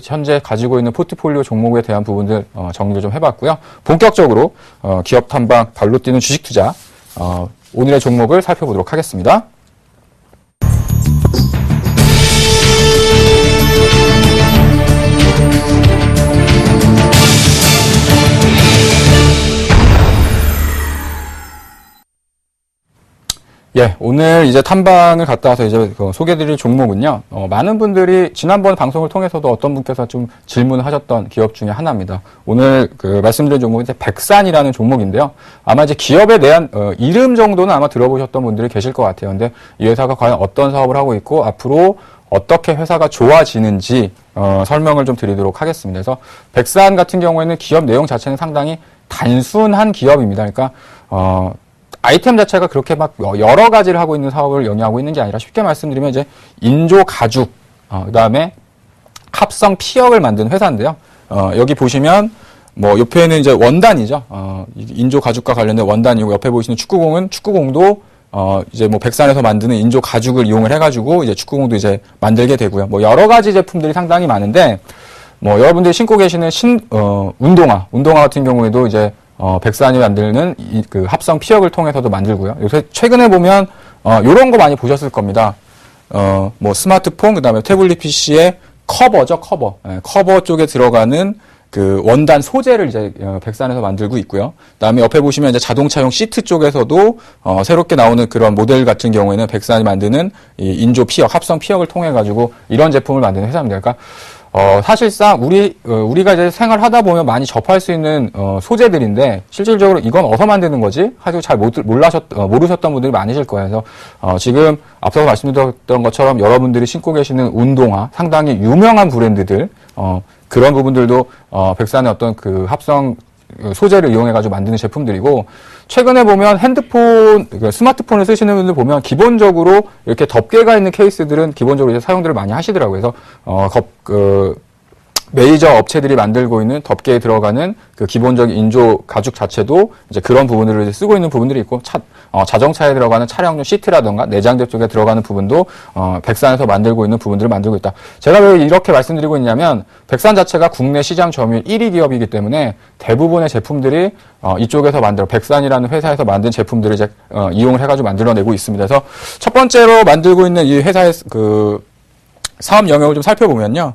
현재 가지고 있는 포트폴리오 종목에 대한 부분들 정리를 좀 해봤고요. 본격적으로 기업 탐방 발로 뛰는 주식 투자 오늘의 종목을 살펴보도록 하겠습니다. 예, 오늘 이제 탐방을 갔다 와서 이제 소개드릴 종목은요, 많은 분들이 지난번 방송을 통해서도 어떤 분께서 좀 질문을 하셨던 기업 중에 하나입니다. 오늘 말씀드린 종목은 이제 백산이라는 종목인데요. 아마 이제 기업에 대한, 이름 정도는 아마 들어보셨던 분들이 계실 것 같아요. 근데 이 회사가 과연 어떤 사업을 하고 있고, 앞으로 어떻게 회사가 좋아지는지, 설명을 좀 드리도록 하겠습니다. 그래서 백산 같은 경우에는 기업 내용 자체는 상당히 단순한 기업입니다. 그러니까, 아이템 자체가 그렇게 막 여러 가지를 하고 있는 사업을 영위하고 있는 게 아니라 쉽게 말씀드리면 이제 인조 가죽, 그다음에 합성 피혁을 만드는 회사인데요. 여기 보시면 뭐 옆에는 이제 원단이죠. 인조 가죽과 관련된 원단이고 옆에 보시는 축구공은 축구공도 이제 뭐 백산에서 만드는 인조 가죽을 이용을 해가지고 이제 축구공도 이제 만들게 되고요. 뭐 여러 가지 제품들이 상당히 많은데 뭐 여러분들이 신고 계시는 운동화 같은 경우에도 이제 백산이 만드는 그 합성 피혁을 통해서도 만들고요. 요새 최근에 보면 요런 거 많이 보셨을 겁니다. 뭐 스마트폰 그다음에 태블릿 PC의 커버죠, 커버. 예, 커버 쪽에 들어가는 그 원단 소재를 이제 백산에서 만들고 있고요. 그다음에 옆에 보시면 이제 자동차용 시트 쪽에서도 새롭게 나오는 그런 모델 같은 경우에는 백산이 만드는 이 인조 피혁, 합성 피혁을 통해 가지고 이런 제품을 만드는 회사입니다. 그러니까 사실상 우리가 이제 생활하다 보면 많이 접할 수 있는 소재들인데 실질적으로 이건 어디서 만드는 거지? 하고 잘 모르셨던 분들이 많으실 거예요. 그래서 지금 앞서서 말씀드렸던 것처럼 여러분들이 신고 계시는 운동화 상당히 유명한 브랜드들 그런 부분들도 백산의 어떤 그 합성 소재를 이용해가지고 만드는 제품들이고, 최근에 보면 핸드폰, 스마트폰을 쓰시는 분들 보면 기본적으로 이렇게 덮개가 있는 케이스들은 기본적으로 이제 사용들을 많이 하시더라고요. 그래서, 메이저 업체들이 만들고 있는 덮개에 들어가는 그 기본적인 인조 가죽 자체도 이제 그런 부분들을 이제 쓰고 있는 부분들이 있고, 자동차에 들어가는 차량용 시트라던가 내장재 쪽에 들어가는 부분도 백산에서 만들고 있는 부분들을 만들고 있다. 제가 왜 이렇게 말씀드리고 있냐면 백산 자체가 국내 시장 점유율 1위 기업이기 때문에 대부분의 제품들이 이쪽에서 백산이라는 회사에서 만든 제품들을 이제 이용을 해가지고 만들어내고 있습니다. 그래서 첫 번째로 만들고 있는 이 회사의 그 사업 영역을 좀 살펴보면요.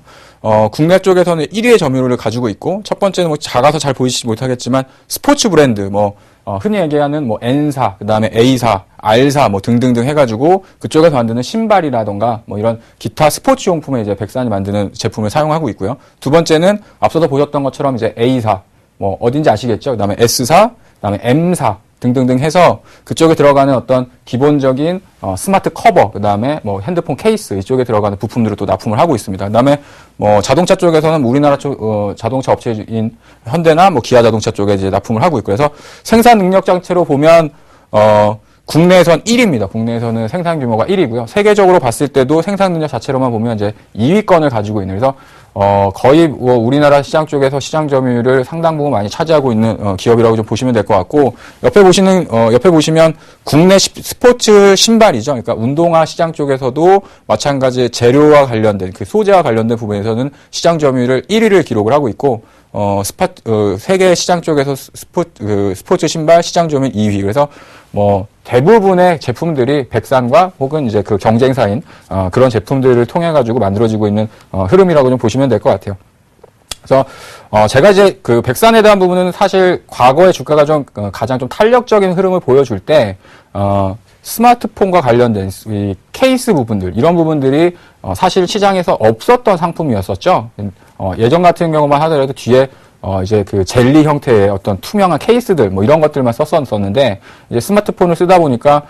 국내 쪽에서는 1위의 점유율을 가지고 있고, 첫 번째는 뭐 작아서 잘 보이시지 못하겠지만 스포츠 브랜드, 흔히 얘기하는 N사, 그 다음에 A사, R사 등등등 해가지고 그쪽에서 만드는 신발이라던가 이런 기타 스포츠 용품에 이제 백산이 만드는 제품을 사용하고 있고요. 두 번째는 앞서도 보셨던 것처럼 이제 A사, 어딘지 아시겠죠? 그 다음에 S사, 그 다음에 M사 등등등 해서 그쪽에 들어가는 어떤 기본적인 스마트 커버, 그 다음에 핸드폰 케이스 이쪽에 들어가는 부품들을 또 납품을 하고 있습니다. 그 다음에 자동차 쪽에서는 우리나라 쪽 자동차 업체인 현대나 기아 자동차 쪽에 이제 납품을 하고 있고, 그래서 생산 능력 자체로 보면 국내에선 1위입니다. 국내에서는 생산 규모가 1위고요. 세계적으로 봤을 때도 생산 능력 자체로만 보면 이제 2위권을 가지고 있는, 그래서 거의 우리나라 시장 쪽에서 시장 점유율을 상당 부분 많이 차지하고 있는 기업이라고 좀 보시면 될 것 같고, 옆에 보시면 국내 스포츠 신발이죠. 그러니까 운동화 시장 쪽에서도 마찬가지 재료와 관련된 그 소재와 관련된 부분에서는 시장 점유율을 1위를 기록을 하고 있고, 세계 시장 쪽에서 스포츠 신발 시장 점유율 2위. 그래서 대부분의 제품들이 백산과 혹은 이제 그 경쟁사인 그런 제품들을 통해 가지고 만들어지고 있는 흐름이라고 좀 보시면 될 것 같아요. 그래서 제가 이제 그 백산에 대한 부분은 사실 과거의 주가가 좀 가장 좀 탄력적인 흐름을 보여줄 때 스마트폰과 관련된 이 케이스 부분들, 이런 부분들이 사실 시장에서 없었던 상품이었었죠. 예전 같은 경우만 하더라도 뒤에 이제 그 젤리 형태의 어떤 투명한 케이스들 이런 것들만 썼었는데, 이제 스마트폰을 쓰다 보니까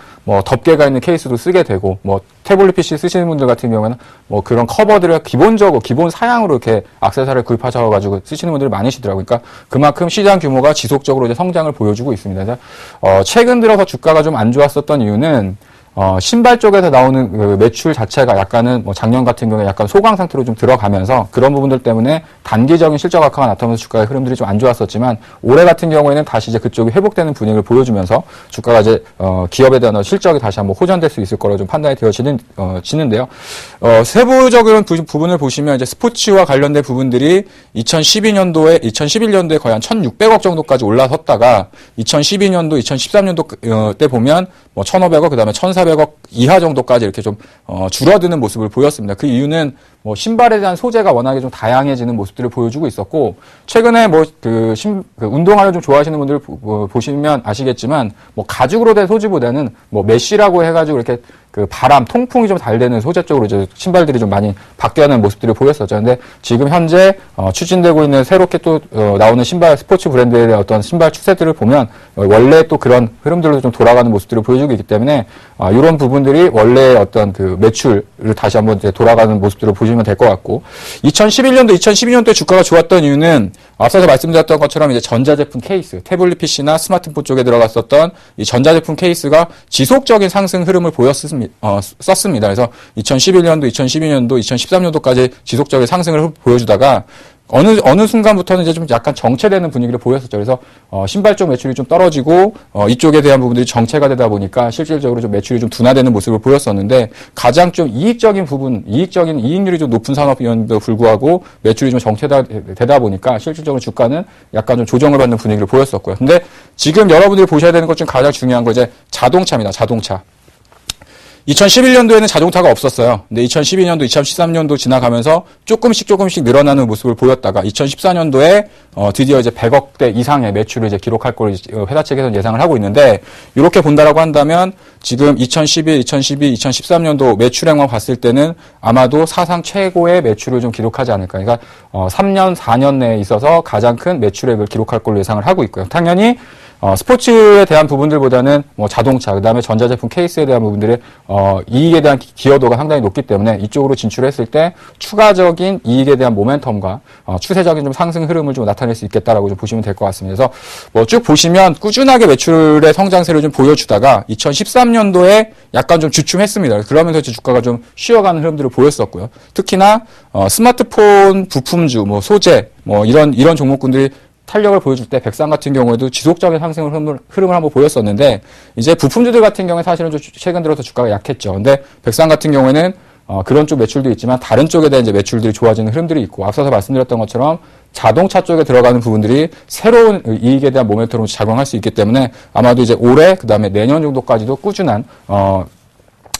덮개가 있는 케이스도 쓰게 되고, 태블릿 PC 쓰시는 분들 같은 경우에는 그런 커버들을 기본 사양으로 이렇게 액세서리를 구입하셔가지고 쓰시는 분들이 많으시더라고요. 그러니까 그만큼 시장 규모가 지속적으로 이제 성장을 보여주고 있습니다. 그래서 최근 들어서 주가가 좀 안 좋았었던 이유는 신발 쪽에서 나오는 그 매출 자체가 약간은 작년 같은 경우에 약간 소강 상태로 좀 들어가면서 그런 부분들 때문에 단기적인 실적 악화가 나타나면서 주가의 흐름들이 좀 안 좋았었지만, 올해 같은 경우에는 다시 이제 그쪽이 회복되는 분위기를 보여주면서 주가가 이제 기업에 대한 실적이 다시 한번 호전될 수 있을 거라고 좀 판단이 되어지는데요. 세부적인 부분을 보시면 이제 스포츠와 관련된 부분들이 2011년도에 거의 한 1,600억 정도까지 올라섰다가 2012년도, 2013년도 때 보면 1,500억, 그다음에 1,400억 이하 정도까지 이렇게 좀 줄어드는 모습을 보였습니다. 그 이유는 신발에 대한 소재가 워낙에 좀 다양해지는 모습들을 보여주고 있었고, 최근에 운동화를 좀 좋아하시는 분들 보시면 아시겠지만 가죽으로 된 소재보다는 메쉬라고 해가지고 이렇게 그 바람, 통풍이 좀 잘 되는 소재 쪽으로 이제 신발들이 좀 많이 바뀌어가는 모습들을 보였었죠. 근데 지금 현재 추진되고 있는 새롭게 또 나오는 신발, 스포츠 브랜드의 어떤 신발 추세들을 보면 원래 또 그런 흐름들로 좀 돌아가는 모습들을 보여주고 있기 때문에 이런 부분들이 원래 어떤 그 매출을 다시 한번 이제 돌아가는 모습들을 보시면 될 것 같고, 2011년도, 2012년도에 주가가 좋았던 이유는 앞서서 말씀드렸던 것처럼 이제 전자제품 케이스, 태블릿 PC나 스마트폰 쪽에 들어갔었던 이 전자제품 케이스가 지속적인 상승 흐름을 썼습니다. 그래서 2011년도, 2012년도, 2013년도까지 지속적인 상승을 보여주다가 어느 순간부터는 이제 좀 약간 정체되는 분위기를 보였었죠. 그래서 신발 쪽 매출이 좀 떨어지고 이쪽에 대한 부분들이 정체가 되다 보니까 실질적으로 좀 매출이 좀 둔화되는 모습을 보였었는데 가장 좀 이익적인 부분, 이익률이 좀 높은 산업이었는데도 불구하고 매출이 좀 정체되다 보니까 실질적으로 주가는 약간 좀 조정을 받는 분위기를 보였었고요. 근데 지금 여러분들이 보셔야 되는 것 중 가장 중요한 거 이제 자동차입니다. 자동차. 2011년도에는 자동차가 없었어요. 근데 2012년도, 2013년도 지나가면서 조금씩 늘어나는 모습을 보였다가 2014년도에 드디어 이제 100억대 이상의 매출을 이제 기록할 걸 회사 측에서는 예상을 하고 있는데 이렇게 본다라고 한다면 지금 2011, 2012, 2013년도 매출액만 봤을 때는 아마도 사상 최고의 매출을 좀 기록하지 않을까. 그러니까 3년, 4년 내에 있어서 가장 큰 매출액을 기록할 걸로 예상을 하고 있고요. 당연히 스포츠에 대한 부분들보다는 뭐 자동차, 그다음에 전자제품 케이스에 대한 부분들의 이익에 대한 기여도가 상당히 높기 때문에 이쪽으로 진출했을 때 추가적인 이익에 대한 모멘텀과 추세적인 좀 상승 흐름을 좀 나타낼 수 있겠다라고 좀 보시면 될 것 같습니다. 그래서 뭐 쭉 보시면 꾸준하게 매출의 성장세를 좀 보여주다가 2013년도에 약간 좀 주춤했습니다. 그러면서 이제 주가가 좀 쉬어가는 흐름들을 보였었고요. 특히나 스마트폰 부품주, 뭐 소재, 뭐 이런 종목군들이 탄력을 보여줄 때 백상 같은 경우에도 지속적인 상승 흐름을 한번 보였었는데 이제 부품주들 같은 경우에 사실은 좀 최근 들어서 주가가 약했죠. 근데 백상 같은 경우에는 그런 쪽 매출도 있지만 다른 쪽에 대한 이제 매출들이 좋아지는 흐름들이 있고 앞서서 말씀드렸던 것처럼 자동차 쪽에 들어가는 부분들이 새로운 이익에 대한 모멘텀으로 작용할 수 있기 때문에 아마도 이제 올해 그다음에 내년 정도까지도 꾸준한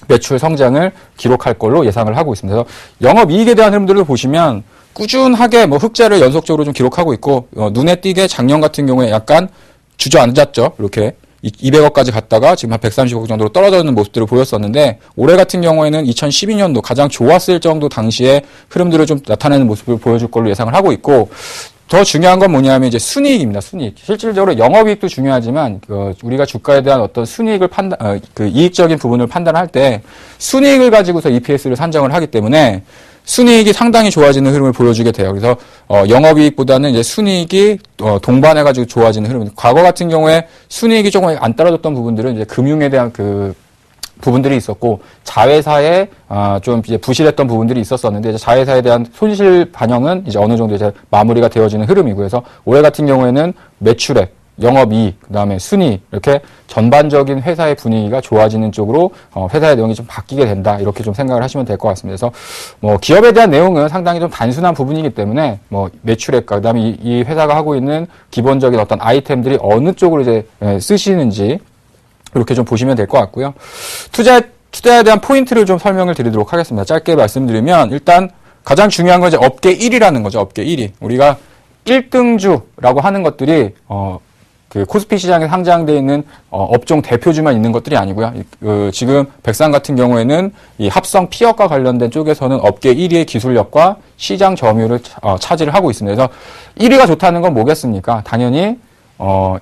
매출 성장을 기록할 걸로 예상을 하고 있습니다. 그래서 영업이익에 대한 흐름들을 보시면 꾸준하게 뭐 흑자를 연속적으로 좀 기록하고 있고 눈에 띄게 작년 같은 경우에 약간 주저앉았죠. 이렇게 200억까지 갔다가 지금 한 130억 정도로 떨어지는 모습들을 보였었는데 올해 같은 경우에는 2012년도 가장 좋았을 정도 당시의 흐름들을 좀 나타내는 모습을 보여줄 걸로 예상을 하고 있고 더 중요한 건 뭐냐면 이제 순이익입니다. 순이익. 실질적으로 영업이익도 중요하지만 우리가 주가에 대한 어떤 순이익을 이익적인 부분을 판단할 때 순이익을 가지고서 EPS를 산정을 하기 때문에 순이익이 상당히 좋아지는 흐름을 보여주게 돼요. 그래서 영업이익보다는 이제 순이익이 동반해가지고 좋아지는 흐름. 과거 같은 경우에 순이익이 조금 안 떨어졌던 부분들은 이제 금융에 대한 부분들이 있었고 자회사에 좀 이제 부실했던 부분들이 있었었는데 이제 자회사에 대한 손실 반영은 이제 어느 정도 이제 마무리가 되어지는 흐름이고요. 그래서 올해 같은 경우에는 매출액, 영업이익, 그다음에 순이익 이렇게 전반적인 회사의 분위기가 좋아지는 쪽으로 회사의 내용이 좀 바뀌게 된다 이렇게 좀 생각을 하시면 될 것 같습니다. 그래서 뭐 기업에 대한 내용은 상당히 좀 단순한 부분이기 때문에 뭐 매출액과 그다음에 이 회사가 하고 있는 기본적인 어떤 아이템들이 어느 쪽으로 이제 쓰시는지 이렇게 좀 보시면 될 것 같고요. 투자에 대한 포인트를 좀 설명을 드리도록 하겠습니다. 짧게 말씀드리면 일단 가장 중요한 건 이제 업계 1위라는 거죠. 업계 1위. 우리가 1등주라고 하는 것들이 그 코스피 시장에 상장되어 있는 업종 대표주만 있는 것들이 아니고요. 지금 백상 같은 경우에는 이 합성 피혁과 관련된 쪽에서는 업계 1위의 기술력과 시장 점유율을 차지를 하고 있습니다. 그래서 1위가 좋다는 건 뭐겠습니까? 당연히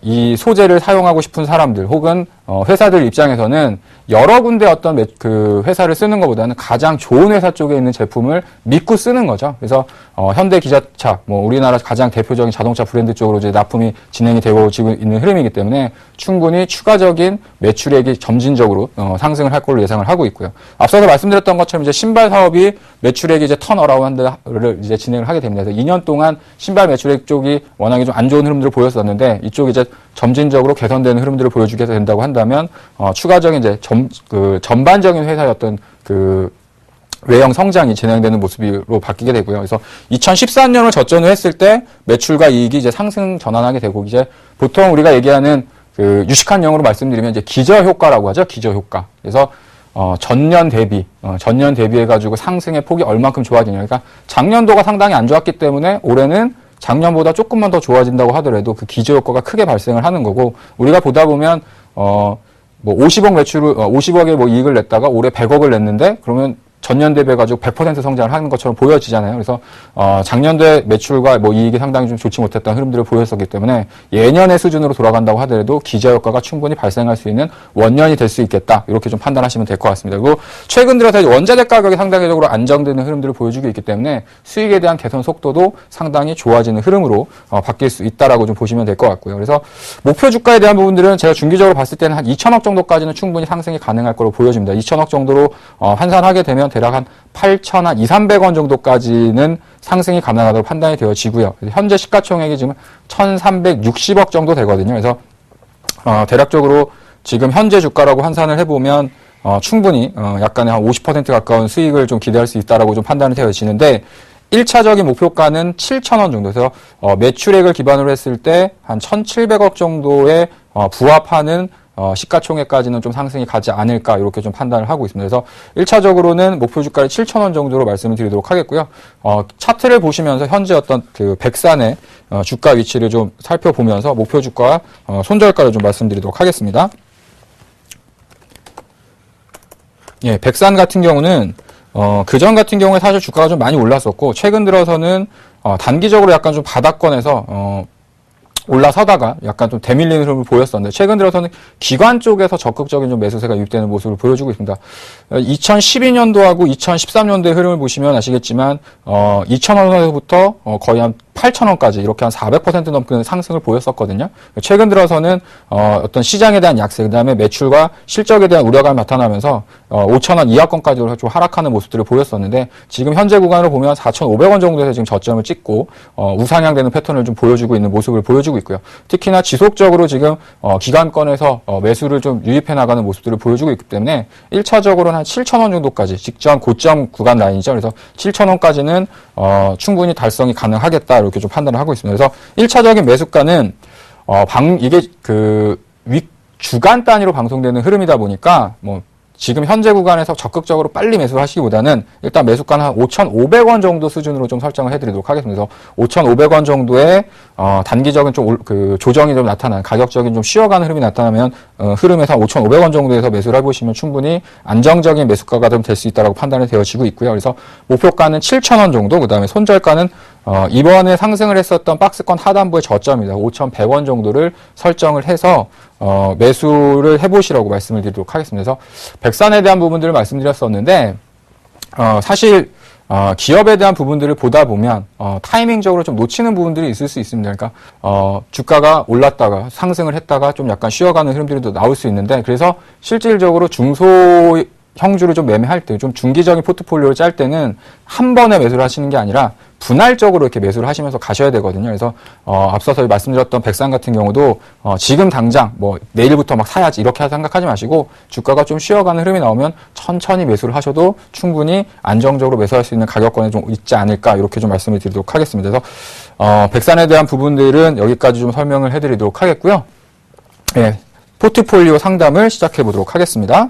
이 소재를 사용하고 싶은 사람들 혹은 회사들 입장에서는 여러 군데 어떤 그 회사를 쓰는 것보다는 가장 좋은 회사 쪽에 있는 제품을 믿고 쓰는 거죠. 그래서 현대 기자차, 뭐 우리나라 가장 대표적인 자동차 브랜드 쪽으로 이제 납품이 진행이 되고 지금 있는 흐름이기 때문에 충분히 추가적인 매출액이 점진적으로 상승을 할 걸로 예상을 하고 있고요. 앞서서 말씀드렸던 것처럼 이제 신발 사업이 매출액이 이제 턴어라운드를 이제 진행을 하게 됩니다. 그래서 2년 동안 신발 매출액 쪽이 워낙에 좀 안 좋은 흐름들을 보였었는데 이쪽이 이제 점진적으로 개선되는 흐름들을 보여주게 된다고 한다면 추가적인 이제 전반적인 회사의 어떤 그 외형 성장이 진행되는 모습으로 바뀌게 되고요. 그래서 2014년을 저점으로 했을 때 매출과 이익이 이제 상승 전환하게 되고 이제 보통 우리가 얘기하는 그 유식한 용어로 말씀드리면 이제 기저 효과라고 하죠. 기저 효과. 그래서 전년 대비해가지고 상승의 폭이 얼만큼 좋아지냐. 그러니까 작년도가 상당히 안 좋았기 때문에 올해는 작년보다 조금만 더 좋아진다고 하더라도 그 기저 효과가 크게 발생을 하는 거고 우리가 보다 보면 뭐 50억의 뭐 이익을 냈다가 올해 100억을 냈는데 그러면 전년 대비해가지고 100% 성장을 하는 것처럼 보여지잖아요. 그래서 작년도에 매출과 뭐 이익이 상당히 좀 좋지 못했던 흐름들을 보였었기 때문에 예년의 수준으로 돌아간다고 하더라도 기저 효과가 충분히 발생할 수 있는 원년이 될 수 있겠다. 이렇게 좀 판단하시면 될 것 같습니다. 그리고 최근 들어서 원자재 가격이 상당히적으로 안정되는 흐름들을 보여주고 있기 때문에 수익에 대한 개선 속도도 상당히 좋아지는 흐름으로 바뀔 수 있다라고 좀 보시면 될 것 같고요. 그래서 목표 주가에 대한 부분들은 제가 중기적으로 봤을 때는 한 2천억 정도까지는 충분히 상승이 가능할 거로 보여집니다. 2천억 정도로 환산하게 되면 대략 한 8,200원 정도까지는 상승이 가능하다고 판단이 되어지고요. 현재 시가총액이 지금 1,360억 정도 되거든요. 그래서 대략적으로 지금 현재 주가라고 환산을 해보면 충분히 약간의 한 50% 가까운 수익을 좀 기대할 수 있다라고 좀 판단이 되어지는데 1차적인 목표가는 7,000원 정도에서 매출액을 기반으로 했을 때 한 1,700억 정도에 부합하는 시가총액까지는 좀 상승이 가지 않을까 이렇게 좀 판단을 하고 있습니다. 그래서 1차적으로는 목표 주가를 7,000원 정도로 말씀을 드리도록 하겠고요. 차트를 보시면서 현재 어떤 그 백산의 주가 위치를 좀 살펴보면서 목표 주가와 손절가를 좀 말씀드리도록 하겠습니다. 예, 백산 같은 경우는 그전 같은 경우에 사실 주가가 좀 많이 올랐었고 최근 들어서는 단기적으로 약간 좀 바닥권에서 올라서다가 약간 좀 대밀리는 흐름을 보였었는데 최근 들어서는 기관 쪽에서 적극적인 좀 매수세가 유입되는 모습을 보여주고 있습니다. 2012년도하고 2013년도의 흐름을 보시면 아시겠지만 2,000원에서부터 거의 한 8,000원까지 이렇게 한 400% 넘는 상승을 보였었거든요. 최근 들어서는 어떤 시장에 대한 약세, 그다음에 매출과 실적에 대한 우려감이 나타나면서 5,000원 이하권까지 좀 하락하는 모습들을 보였었는데 지금 현재 구간으로 보면 4,500원 정도에서 지금 저점을 찍고 우상향되는 패턴을 좀 보여주고 있는 모습을 보여주고 있고요. 특히나 지속적으로 지금 기관권에서 매수를 좀 유입해 나가는 모습들을 보여주고 있기 때문에 1차적으로는 한 7,000원 정도까지 직전 고점 구간 라인이죠. 그래서 7,000원까지는 충분히 달성이 가능하겠다 이렇게 좀 판단을 하고 있습니다. 그래서 1차적인 매수가는 이게 주간 단위로 방송되는 흐름이다 보니까 지금 현재 구간에서 적극적으로 빨리 매수를 하시기보다는 일단 매수가는 한 5,500원 정도 수준으로 좀 설정을 해드리도록 하겠습니다. 그래서 5,500원 정도의 단기적인 좀 조정이 좀 나타나는 가격적인 좀 쉬어가는 흐름이 나타나면 흐름에서 5,500원 정도에서 매수를 해보시면 충분히 안정적인 매수가가 좀 될 수 있다라고 판단이 되어지고 있고요. 그래서 목표가는 7,000원 정도, 그다음에 손절가는 이번에 상승을 했었던 박스권 하단부의 저점이다. 5,100원 정도를 설정을 해서 매수를 해보시라고 말씀을 드리도록 하겠습니다. 그래서 백산에 대한 부분들을 말씀드렸었는데 사실 기업에 대한 부분들을 보다 보면 타이밍적으로 좀 놓치는 부분들이 있을 수 있습니다. 그러니까 주가가 올랐다가 상승을 했다가 좀 약간 쉬어가는 흐름들이 또 나올 수 있는데 그래서 실질적으로 중소형주를 좀 매매할 때 좀 중기적인 포트폴리오를 짤 때는 한 번에 매수를 하시는 게 아니라 분할적으로 이렇게 매수를 하시면서 가셔야 되거든요. 그래서 앞서서 말씀드렸던 백산 같은 경우도 지금 당장 내일부터 막 사야지 이렇게 생각하지 마시고 주가가 좀 쉬어가는 흐름이 나오면 천천히 매수를 하셔도 충분히 안정적으로 매수할 수 있는 가격권에 좀 있지 않을까 이렇게 좀 말씀을 드리도록 하겠습니다. 그래서 백산에 대한 부분들은 여기까지 좀 설명을 해드리도록 하겠고요. 예, 포트폴리오 상담을 시작해 보도록 하겠습니다.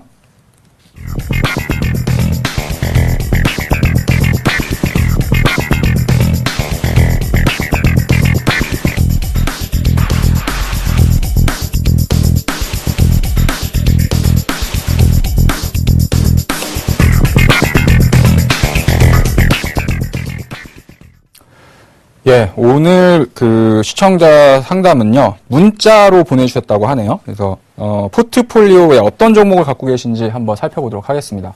예, 오늘 그 시청자 상담은요, 문자로 보내주셨다고 하네요. 그래서, 포트폴리오에 어떤 종목을 갖고 계신지 한번 살펴보도록 하겠습니다.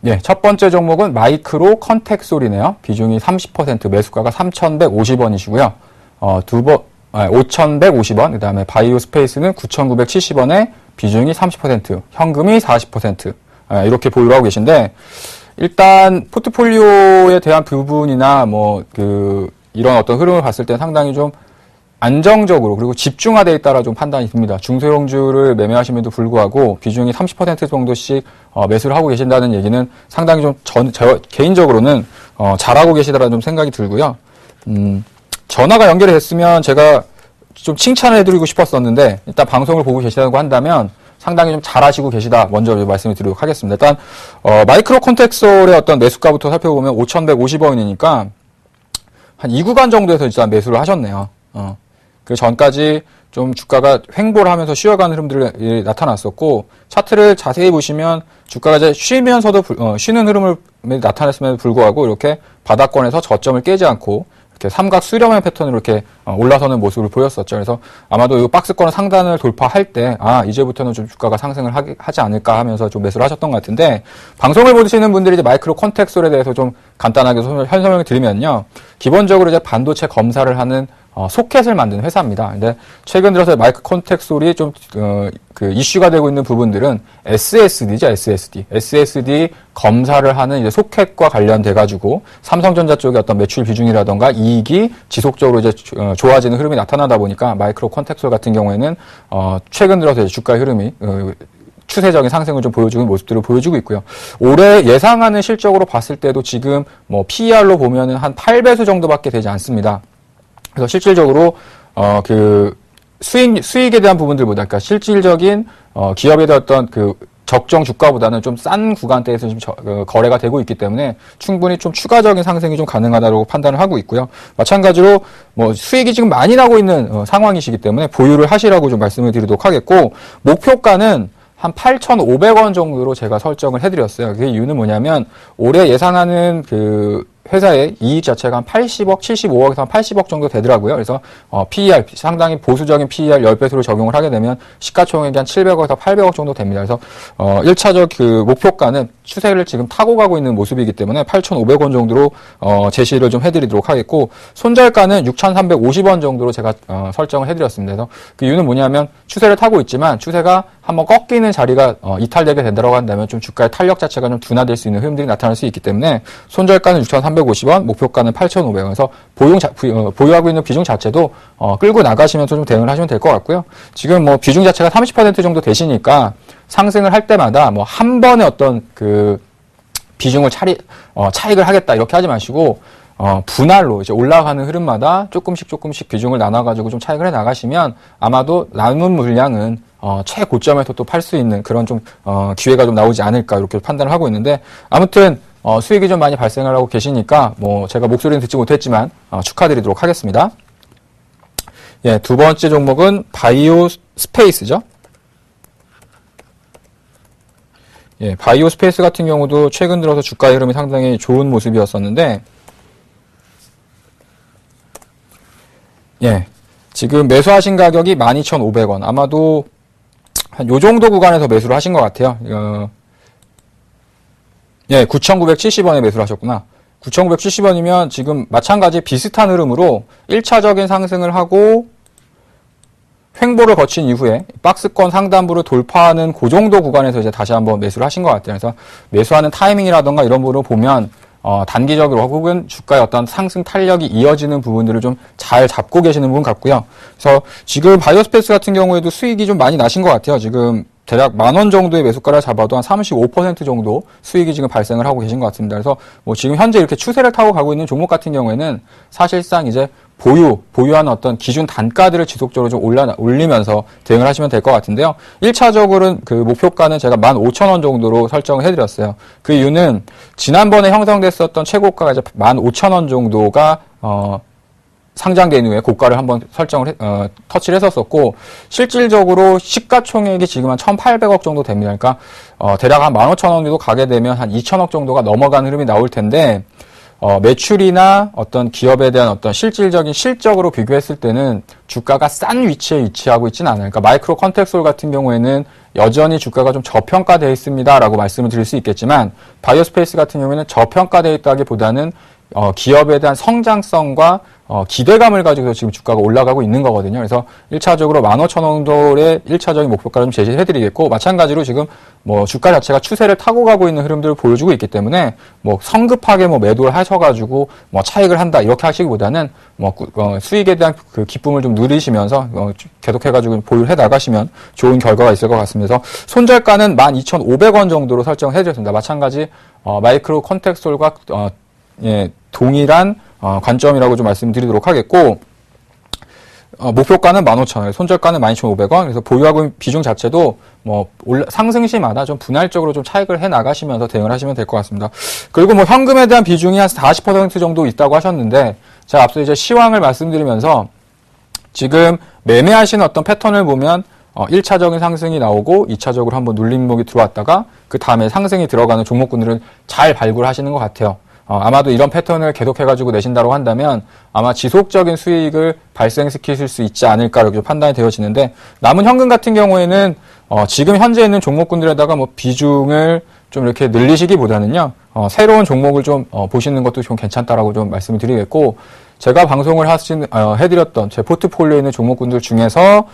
예, 첫 번째 종목은 마이크로 컨텍솔이네요. 비중이 30%, 매수가가 3,150원이시고요. 5,150원, 그 다음에 바이오 스페이스는 9,970원에 비중이 30%, 현금이 40%, 이렇게 보유를 하고 계신데, 일단 포트폴리오에 대한 부분이나 이런 어떤 흐름을 봤을 때 상당히 좀 안정적으로 그리고 집중화되어 있다라 좀 판단이 듭니다. 중소형주를 매매하심에도 불구하고 비중이 30% 정도씩 매수를 하고 계신다는 얘기는 상당히 좀 저 개인적으로는 잘하고 계시다라는 좀 생각이 들고요. 전화가 연결이 됐으면 제가 좀 칭찬을 해드리고 싶었었는데 일단 방송을 보고 계시다고 한다면 상당히 좀 잘하시고 계시다. 먼저 말씀을 드리도록 하겠습니다. 일단 마이크로 컨텍솔의 어떤 매수가부터 살펴보면 5,150원이니까 한 2구간 정도에서 일단 매수를 하셨네요. 그 전까지 좀 주가가 횡보를 하면서 쉬어가는 흐름들이 나타났었고 차트를 자세히 보시면 주가가 이제 쉬면서도 쉬는 흐름을 나타냈음에도 불구하고 이렇게 바닥권에서 저점을 깨지 않고 이렇게 삼각 수렴의 패턴으로 이렇게 올라서는 모습을 보였었죠. 그래서 아마도 이 박스권 상단을 돌파할 때, 이제부터는 좀 주가가 상승을 하지 않을까 하면서 좀 매수를 하셨던 것 같은데, 방송을 보시는 분들이 이제 마이크로 컨텍솔에 대해서 좀 간단하게 설명을 드리면요. 기본적으로 이제 반도체 검사를 하는, 소켓을 만드는 회사입니다. 근데 최근 들어서 마이크 컨텍솔이 좀 그 이슈가 되고 있는 부분들은 SSD죠, SSD. SSD 검사를 하는 이제 소켓과 관련돼 가지고 삼성전자 쪽의 어떤 매출 비중이라던가 이익이 지속적으로 이제 좋아지는 흐름이 나타나다 보니까 마이크로 컨텍솔 같은 경우에는 최근 들어서 이제 주가의 흐름이 추세적인 상승을 좀 보여주는 모습들을 보여주고 있고요. 올해 예상하는 실적으로 봤을 때도 지금 뭐 PER로 보면은 한 8배수 정도밖에 되지 않습니다. 그래서 실질적으로 수익에 대한 부분들보다, 그러니까 실질적인 기업에 대한 어떤 그 적정 주가보다는 좀 싼 구간대에서 지금 거래가 되고 있기 때문에 충분히 좀 추가적인 상승이 좀 가능하다고 판단을 하고 있고요. 마찬가지로 뭐 수익이 지금 많이 나고 있는 상황이시기 때문에 보유를 하시라고 좀 말씀을 드리도록 하겠고, 목표가는 한 8,500원 정도로 제가 설정을 해드렸어요. 그 이유는 뭐냐면 올해 예상하는 그 회사의 이익 자체가 한 80억, 75억에서 한 80억 정도 되더라고요. 그래서 PER, 상당히 보수적인 PER 10배수로 적용을 하게 되면 시가총액이 한 700억에서 800억 정도 됩니다. 그래서 1차적 그 목표가는 추세를 지금 타고 가고 있는 모습이기 때문에 8,500원 정도로 제시를 좀 해드리도록 하겠고, 손절가는 6,350원 정도로 제가 설정을 해드렸습니다. 그래서 그 이유는 뭐냐면 추세를 타고 있지만 추세가 한번 꺾이는 자리가 이탈되게 된다고 한다면 좀 주가의 탄력 자체가 좀 둔화될 수 있는 흐름들이 나타날 수 있기 때문에 손절가는 6,350원, 목표가는 8,500원에서 보유하고 있는 비중 자체도 끌고 나가시면서 좀 대응을 하시면 될 것 같고요. 지금 뭐 비중 자체가 30% 정도 되시니까 상승을 할 때마다 뭐 한 번에 어떤 그 비중을 차익을 하겠다 이렇게 하지 마시고 분할로 이제 올라가는 흐름마다 조금씩 비중을 나눠가지고 좀 차익을 해 나가시면 아마도 남은 물량은 최고점에서 또 팔 수 있는 그런 좀 기회가 좀 나오지 않을까 이렇게 판단을 하고 있는데, 아무튼 수익이 좀 많이 발생을 하고 계시니까 뭐 제가 목소리는 듣지 못했지만 축하드리도록 하겠습니다. 예, 두 번째 종목은 바이오 스페이스죠. 예, 바이오 스페이스 같은 경우도 최근 들어서 주가 흐름이 상당히 좋은 모습이었었는데, 예, 지금 매수하신 가격이 12,500원. 아마도 한 요 정도 구간에서 매수를 하신 것 같아요. 예, 9,970원에 매수를 하셨구나. 9,970원이면 지금 마찬가지 비슷한 흐름으로 1차적인 상승을 하고 횡보를 거친 이후에 박스권 상단부를 돌파하는 그 정도 구간에서 이제 다시 한번 매수를 하신 것 같아요. 그래서 매수하는 타이밍이라던가 이런 부분을 보면 단기적으로 혹은 주가의 어떤 상승 탄력이 이어지는 부분들을 좀 잘 잡고 계시는 부분 같고요. 그래서 지금 바이오스페이스 같은 경우에도 수익이 좀 많이 나신 것 같아요. 지금 대략 10,000원 정도의 매수가를 잡아도 한 35% 정도 수익이 지금 발생을 하고 계신 것 같습니다. 그래서 뭐 지금 현재 이렇게 추세를 타고 가고 있는 종목 같은 경우에는 사실상 이제 보유하는 어떤 기준 단가들을 지속적으로 좀 올리면서 대응을 하시면 될 것 같은데요. 1차적으로는 그 목표가는 제가 15,000원 정도로 설정을 해드렸어요. 그 이유는 지난번에 형성됐었던 최고가가 이제 15,000원 정도가 상장된 이후에 고가를 한번 터치를 했었었고, 실질적으로 시가총액이 지금 한 1,800억 정도 됩니다. 그러니까 대략 한 15,000원 정도 가게 되면 한 2,000억 정도가 넘어가는 흐름이 나올 텐데, 매출이나 어떤 기업에 대한 어떤 실질적인 실적으로 비교했을 때는 주가가 싼 위치에 위치하고 있지는 않아요. 그러니까 마이크로 컨텍솔 같은 경우에는 여전히 주가가 좀 저평가되어 있습니다라고 말씀을 드릴 수 있겠지만, 바이오스페이스 같은 경우에는 저평가되어 있다기보다는 기업에 대한 성장성과 기대감을 가지고 지금 주가가 올라가고 있는 거거든요. 그래서 1차적으로 15,000원 정도의 1차적인 목표가를 좀 제시해드리겠고, 마찬가지로 지금 뭐 주가 자체가 추세를 타고 가고 있는 흐름들을 보여주고 있기 때문에 뭐 성급하게 뭐 매도를 하셔가지고 뭐 차익을 한다 이렇게 하시기보다는 뭐 수익에 대한 그 기쁨을 좀 누리시면서 계속해가지고 보유를 해 나가시면 좋은 결과가 있을 것 같습니다. 그래서 손절가는 12,500원 정도로 설정을 해드렸습니다. 마찬가지 마이크로 컨텍솔과 예, 동일한 관점이라고 좀 말씀드리도록 하겠고, 목표가는 15,000원, 손절가는 12,500원. 그래서 보유하고 있는 비중 자체도 뭐 상승 시마다 좀 분할적으로 좀 차익을 해 나가시면서 대응을 하시면 될 것 같습니다. 그리고 뭐 현금에 대한 비중이 한 40% 정도 있다고 하셨는데, 제가 앞서 이제 시황을 말씀드리면서 지금 매매하시는 어떤 패턴을 보면 1차적인 상승이 나오고 2차적으로 한번 눌림목이 들어왔다가 그 다음에 상승이 들어가는 종목군들은 잘 발굴하시는 것 같아요. 아마도 이런 패턴을 계속해가지고 내신다고 한다면 아마 지속적인 수익을 발생시키실 수 있지 않을까 이렇게 판단이 되어지는데, 남은 현금 같은 경우에는 지금 현재 있는 종목군들에다가 뭐 비중을 좀 이렇게 늘리시기보다는요, 새로운 종목을 좀 보시는 것도 좀 괜찮다라고 좀 말씀을 드리겠고, 제가 방송을 해드렸던 제 포트폴리오에 있는 종목군들 중에서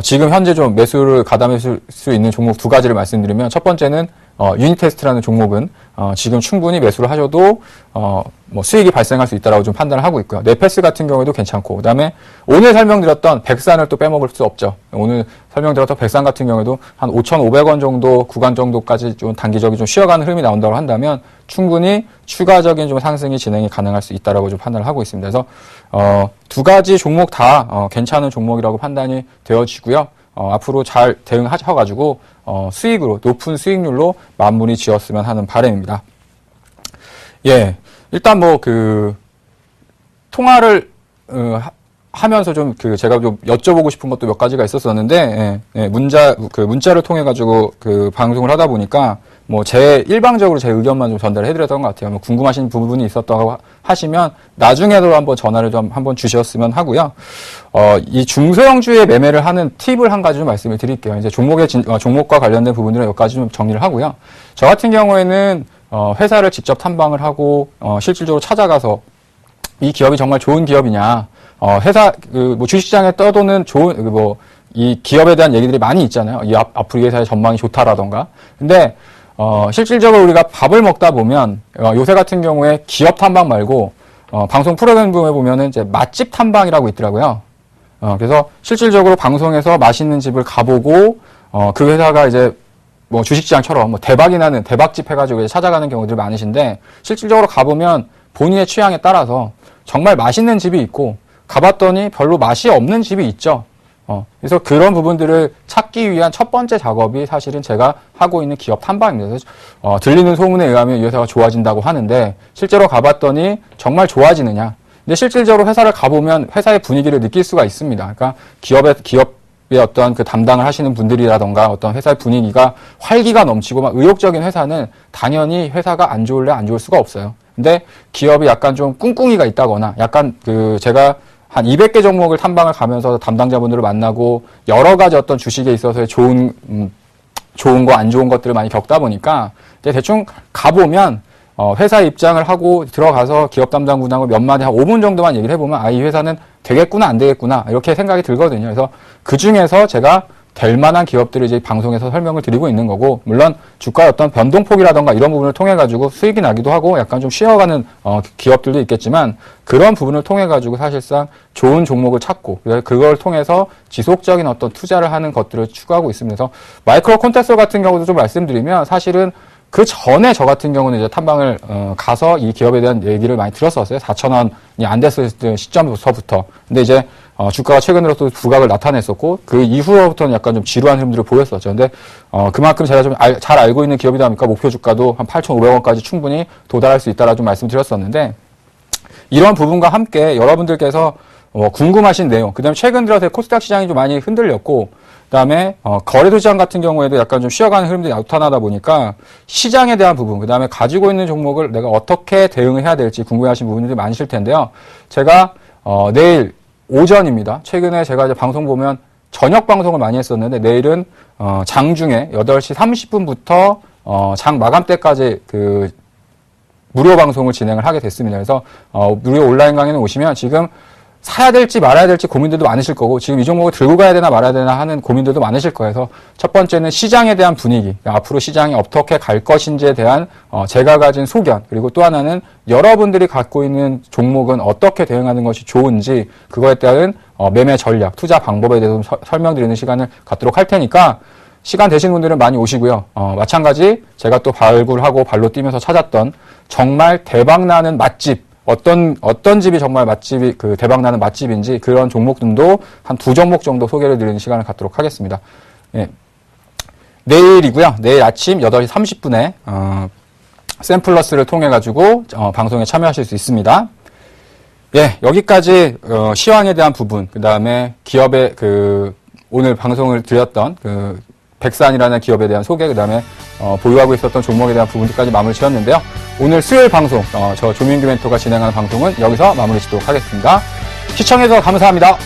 지금 현재 좀 매수를 가담할 수 있는 종목 두 가지를 말씀드리면, 첫 번째는 유니테스트라는 종목은 지금 충분히 매수를 하셔도 뭐 수익이 발생할 수 있다라고 좀 판단을 하고 있고요. 네페스 같은 경우에도 괜찮고, 그다음에 오늘 설명드렸던 백산을 또 빼먹을 수 없죠. 오늘 설명드렸던 백산 같은 경우에도 한 5,500원 정도 구간 정도까지 좀 단기적인 좀 쉬어가는 흐름이 나온다고 한다면 충분히 추가적인 좀 상승이 진행이 가능할 수 있다라고 좀 판단을 하고 있습니다. 그래서 두 가지 종목 다 괜찮은 종목이라고 판단이 되어지고요. 앞으로 잘 대응하셔가지고 수익으로, 높은 수익률로 마무리 지었으면 하는 바람입니다. 예, 일단 뭐 통화를 하면서 좀 제가 좀 여쭤보고 싶은 것도 몇 가지가 있었었는데, 문자를 통해 가지고 방송을 하다 보니까 뭐 일방적으로 제 의견만 좀 전달을 해드렸던 것 같아요. 뭐 궁금하신 부분이 있었다고 하시면 나중에도 한번 전화를 좀 한번 주셨으면 하고요. 이 중소형주의 매매를 하는 팁을 한 가지 좀 말씀을 드릴게요. 이제 종목과 관련된 부분들은 몇 가지 좀 정리를 하고요. 저 같은 경우에는 회사를 직접 탐방을 하고 실질적으로 찾아가서 이 기업이 정말 좋은 기업이냐, 뭐 주식시장에 떠도는 이 기업에 대한 얘기들이 많이 있잖아요. 앞으로 이 회사의 전망이 좋다라던가. 근데 실질적으로 우리가 밥을 먹다 보면 요새 같은 경우에 기업 탐방 말고 방송 프로그램 보면은 이제 맛집 탐방이라고 있더라고요. 그래서 실질적으로 방송에서 맛있는 집을 가보고 그 회사가 이제 뭐 주식시장처럼 뭐 대박이 나는 대박집 해가지고 이제 찾아가는 경우들이 많으신데, 실질적으로 가보면 본인의 취향에 따라서 정말 맛있는 집이 있고 가봤더니 별로 맛이 없는 집이 있죠. 그래서 그런 부분들을 찾기 위한 첫 번째 작업이 사실은 제가 하고 있는 기업 탐방입니다. 그래서 들리는 소문에 의하면 이 회사가 좋아진다고 하는데 실제로 가봤더니 정말 좋아지느냐. 근데 실질적으로 회사를 가보면 회사의 분위기를 느낄 수가 있습니다. 그러니까 기업의 어떤 담당을 하시는 분들이라던가 어떤 회사의 분위기가 활기가 넘치고 막 의욕적인 회사는 당연히 회사가 안 좋을래 안 좋을 수가 없어요. 근데 기업이 약간 좀 꿍꿍이가 있다거나 약간 제가 한 200개 종목을 탐방을 가면서 담당자분들을 만나고 여러 가지 어떤 주식에 있어서의 좋은 거, 안 좋은 것들을 많이 겪다 보니까 대충 가보면 회사 입장을 하고 들어가서 기업 담당분하고 몇 마디 한 5분 정도만 얘기를 해보면 이 회사는 되겠구나, 안 되겠구나 이렇게 생각이 들거든요. 그래서 그 중에서 제가 될 만한 기업들을 이제 방송에서 설명을 드리고 있는 거고, 물론 주가의 어떤 변동폭이라던가 이런 부분을 통해 가지고 수익이 나기도 하고 약간 좀 쉬어가는 기업들도 있겠지만, 그런 부분을 통해 가지고 사실상 좋은 종목을 찾고 그걸 통해서 지속적인 어떤 투자를 하는 것들을 추구하고 있습니다. 그래서 마이크로 콘텍스 같은 경우도 좀 말씀드리면, 사실은 그 전에 저 같은 경우는 이제 탐방을 가서 이 기업에 대한 얘기를 많이 들었었어요. 4,000원이 안 됐을 시점부터. 근데 이제 주가가 최근 들어서 부각을 나타냈었고, 그 이후로부터는 약간 좀 지루한 흐름들을 보였었죠. 근데 그만큼 제가 좀 잘 알고 있는 기업이다 보니까 목표 주가도 한 8,500원까지 충분히 도달할 수 있다라 좀 말씀드렸었는데, 이런 부분과 함께 여러분들께서 궁금하신 내용, 그다음에 최근 들어서 코스닥 시장이 좀 많이 흔들렸고, 그다음에 거래소 시장 같은 경우에도 약간 좀 쉬어가는 흐름들이 나타나다 보니까 시장에 대한 부분, 그다음에 가지고 있는 종목을 내가 어떻게 대응을 해야 될지 궁금해하신 부분들이 많으실 텐데요. 제가 내일 오전입니다. 최근에 제가 이제 방송 보면 저녁 방송을 많이 했었는데, 내일은 장중에 8시 30분부터 장 마감 때까지 무료 방송을 진행을 하게 됐습니다. 그래서 무료 온라인 강의는 오시면 지금 사야 될지 말아야 될지 고민들도 많으실 거고, 지금 이 종목을 들고 가야 되나 말아야 되나 하는 고민들도 많으실 거예요. 그래서 첫 번째는 시장에 대한 분위기, 앞으로 시장이 어떻게 갈 것인지에 대한 제가 가진 소견, 그리고 또 하나는 여러분들이 갖고 있는 종목은 어떻게 대응하는 것이 좋은지, 그거에 따른 매매 전략, 투자 방법에 대해서 설명드리는 시간을 갖도록 할 테니까 시간 되시는 분들은 많이 오시고요. 마찬가지 제가 또 발굴하고 발로 뛰면서 찾았던 정말 대박나는 맛집, 어떤 집이 정말 맛집이 대박나는 맛집인지 그런 종목들도 한 2종목 정도 소개를 드리는 시간을 갖도록 하겠습니다. 예. 내일이고요. 내일 아침 8시 30분에 샘플러스를 통해 가지고 방송에 참여하실 수 있습니다. 예, 여기까지 시황에 대한 부분, 그다음에 기업의 오늘 방송을 드렸던 백산이라는 기업에 대한 소개, 그다음에 보유하고 있었던 종목에 대한 부분들까지 마무리 지었는데요. 오늘 수요일 방송, 저 조민규 멘토가 진행하는 방송은 여기서 마무리 짓도록 하겠습니다. 시청해주셔서 감사합니다.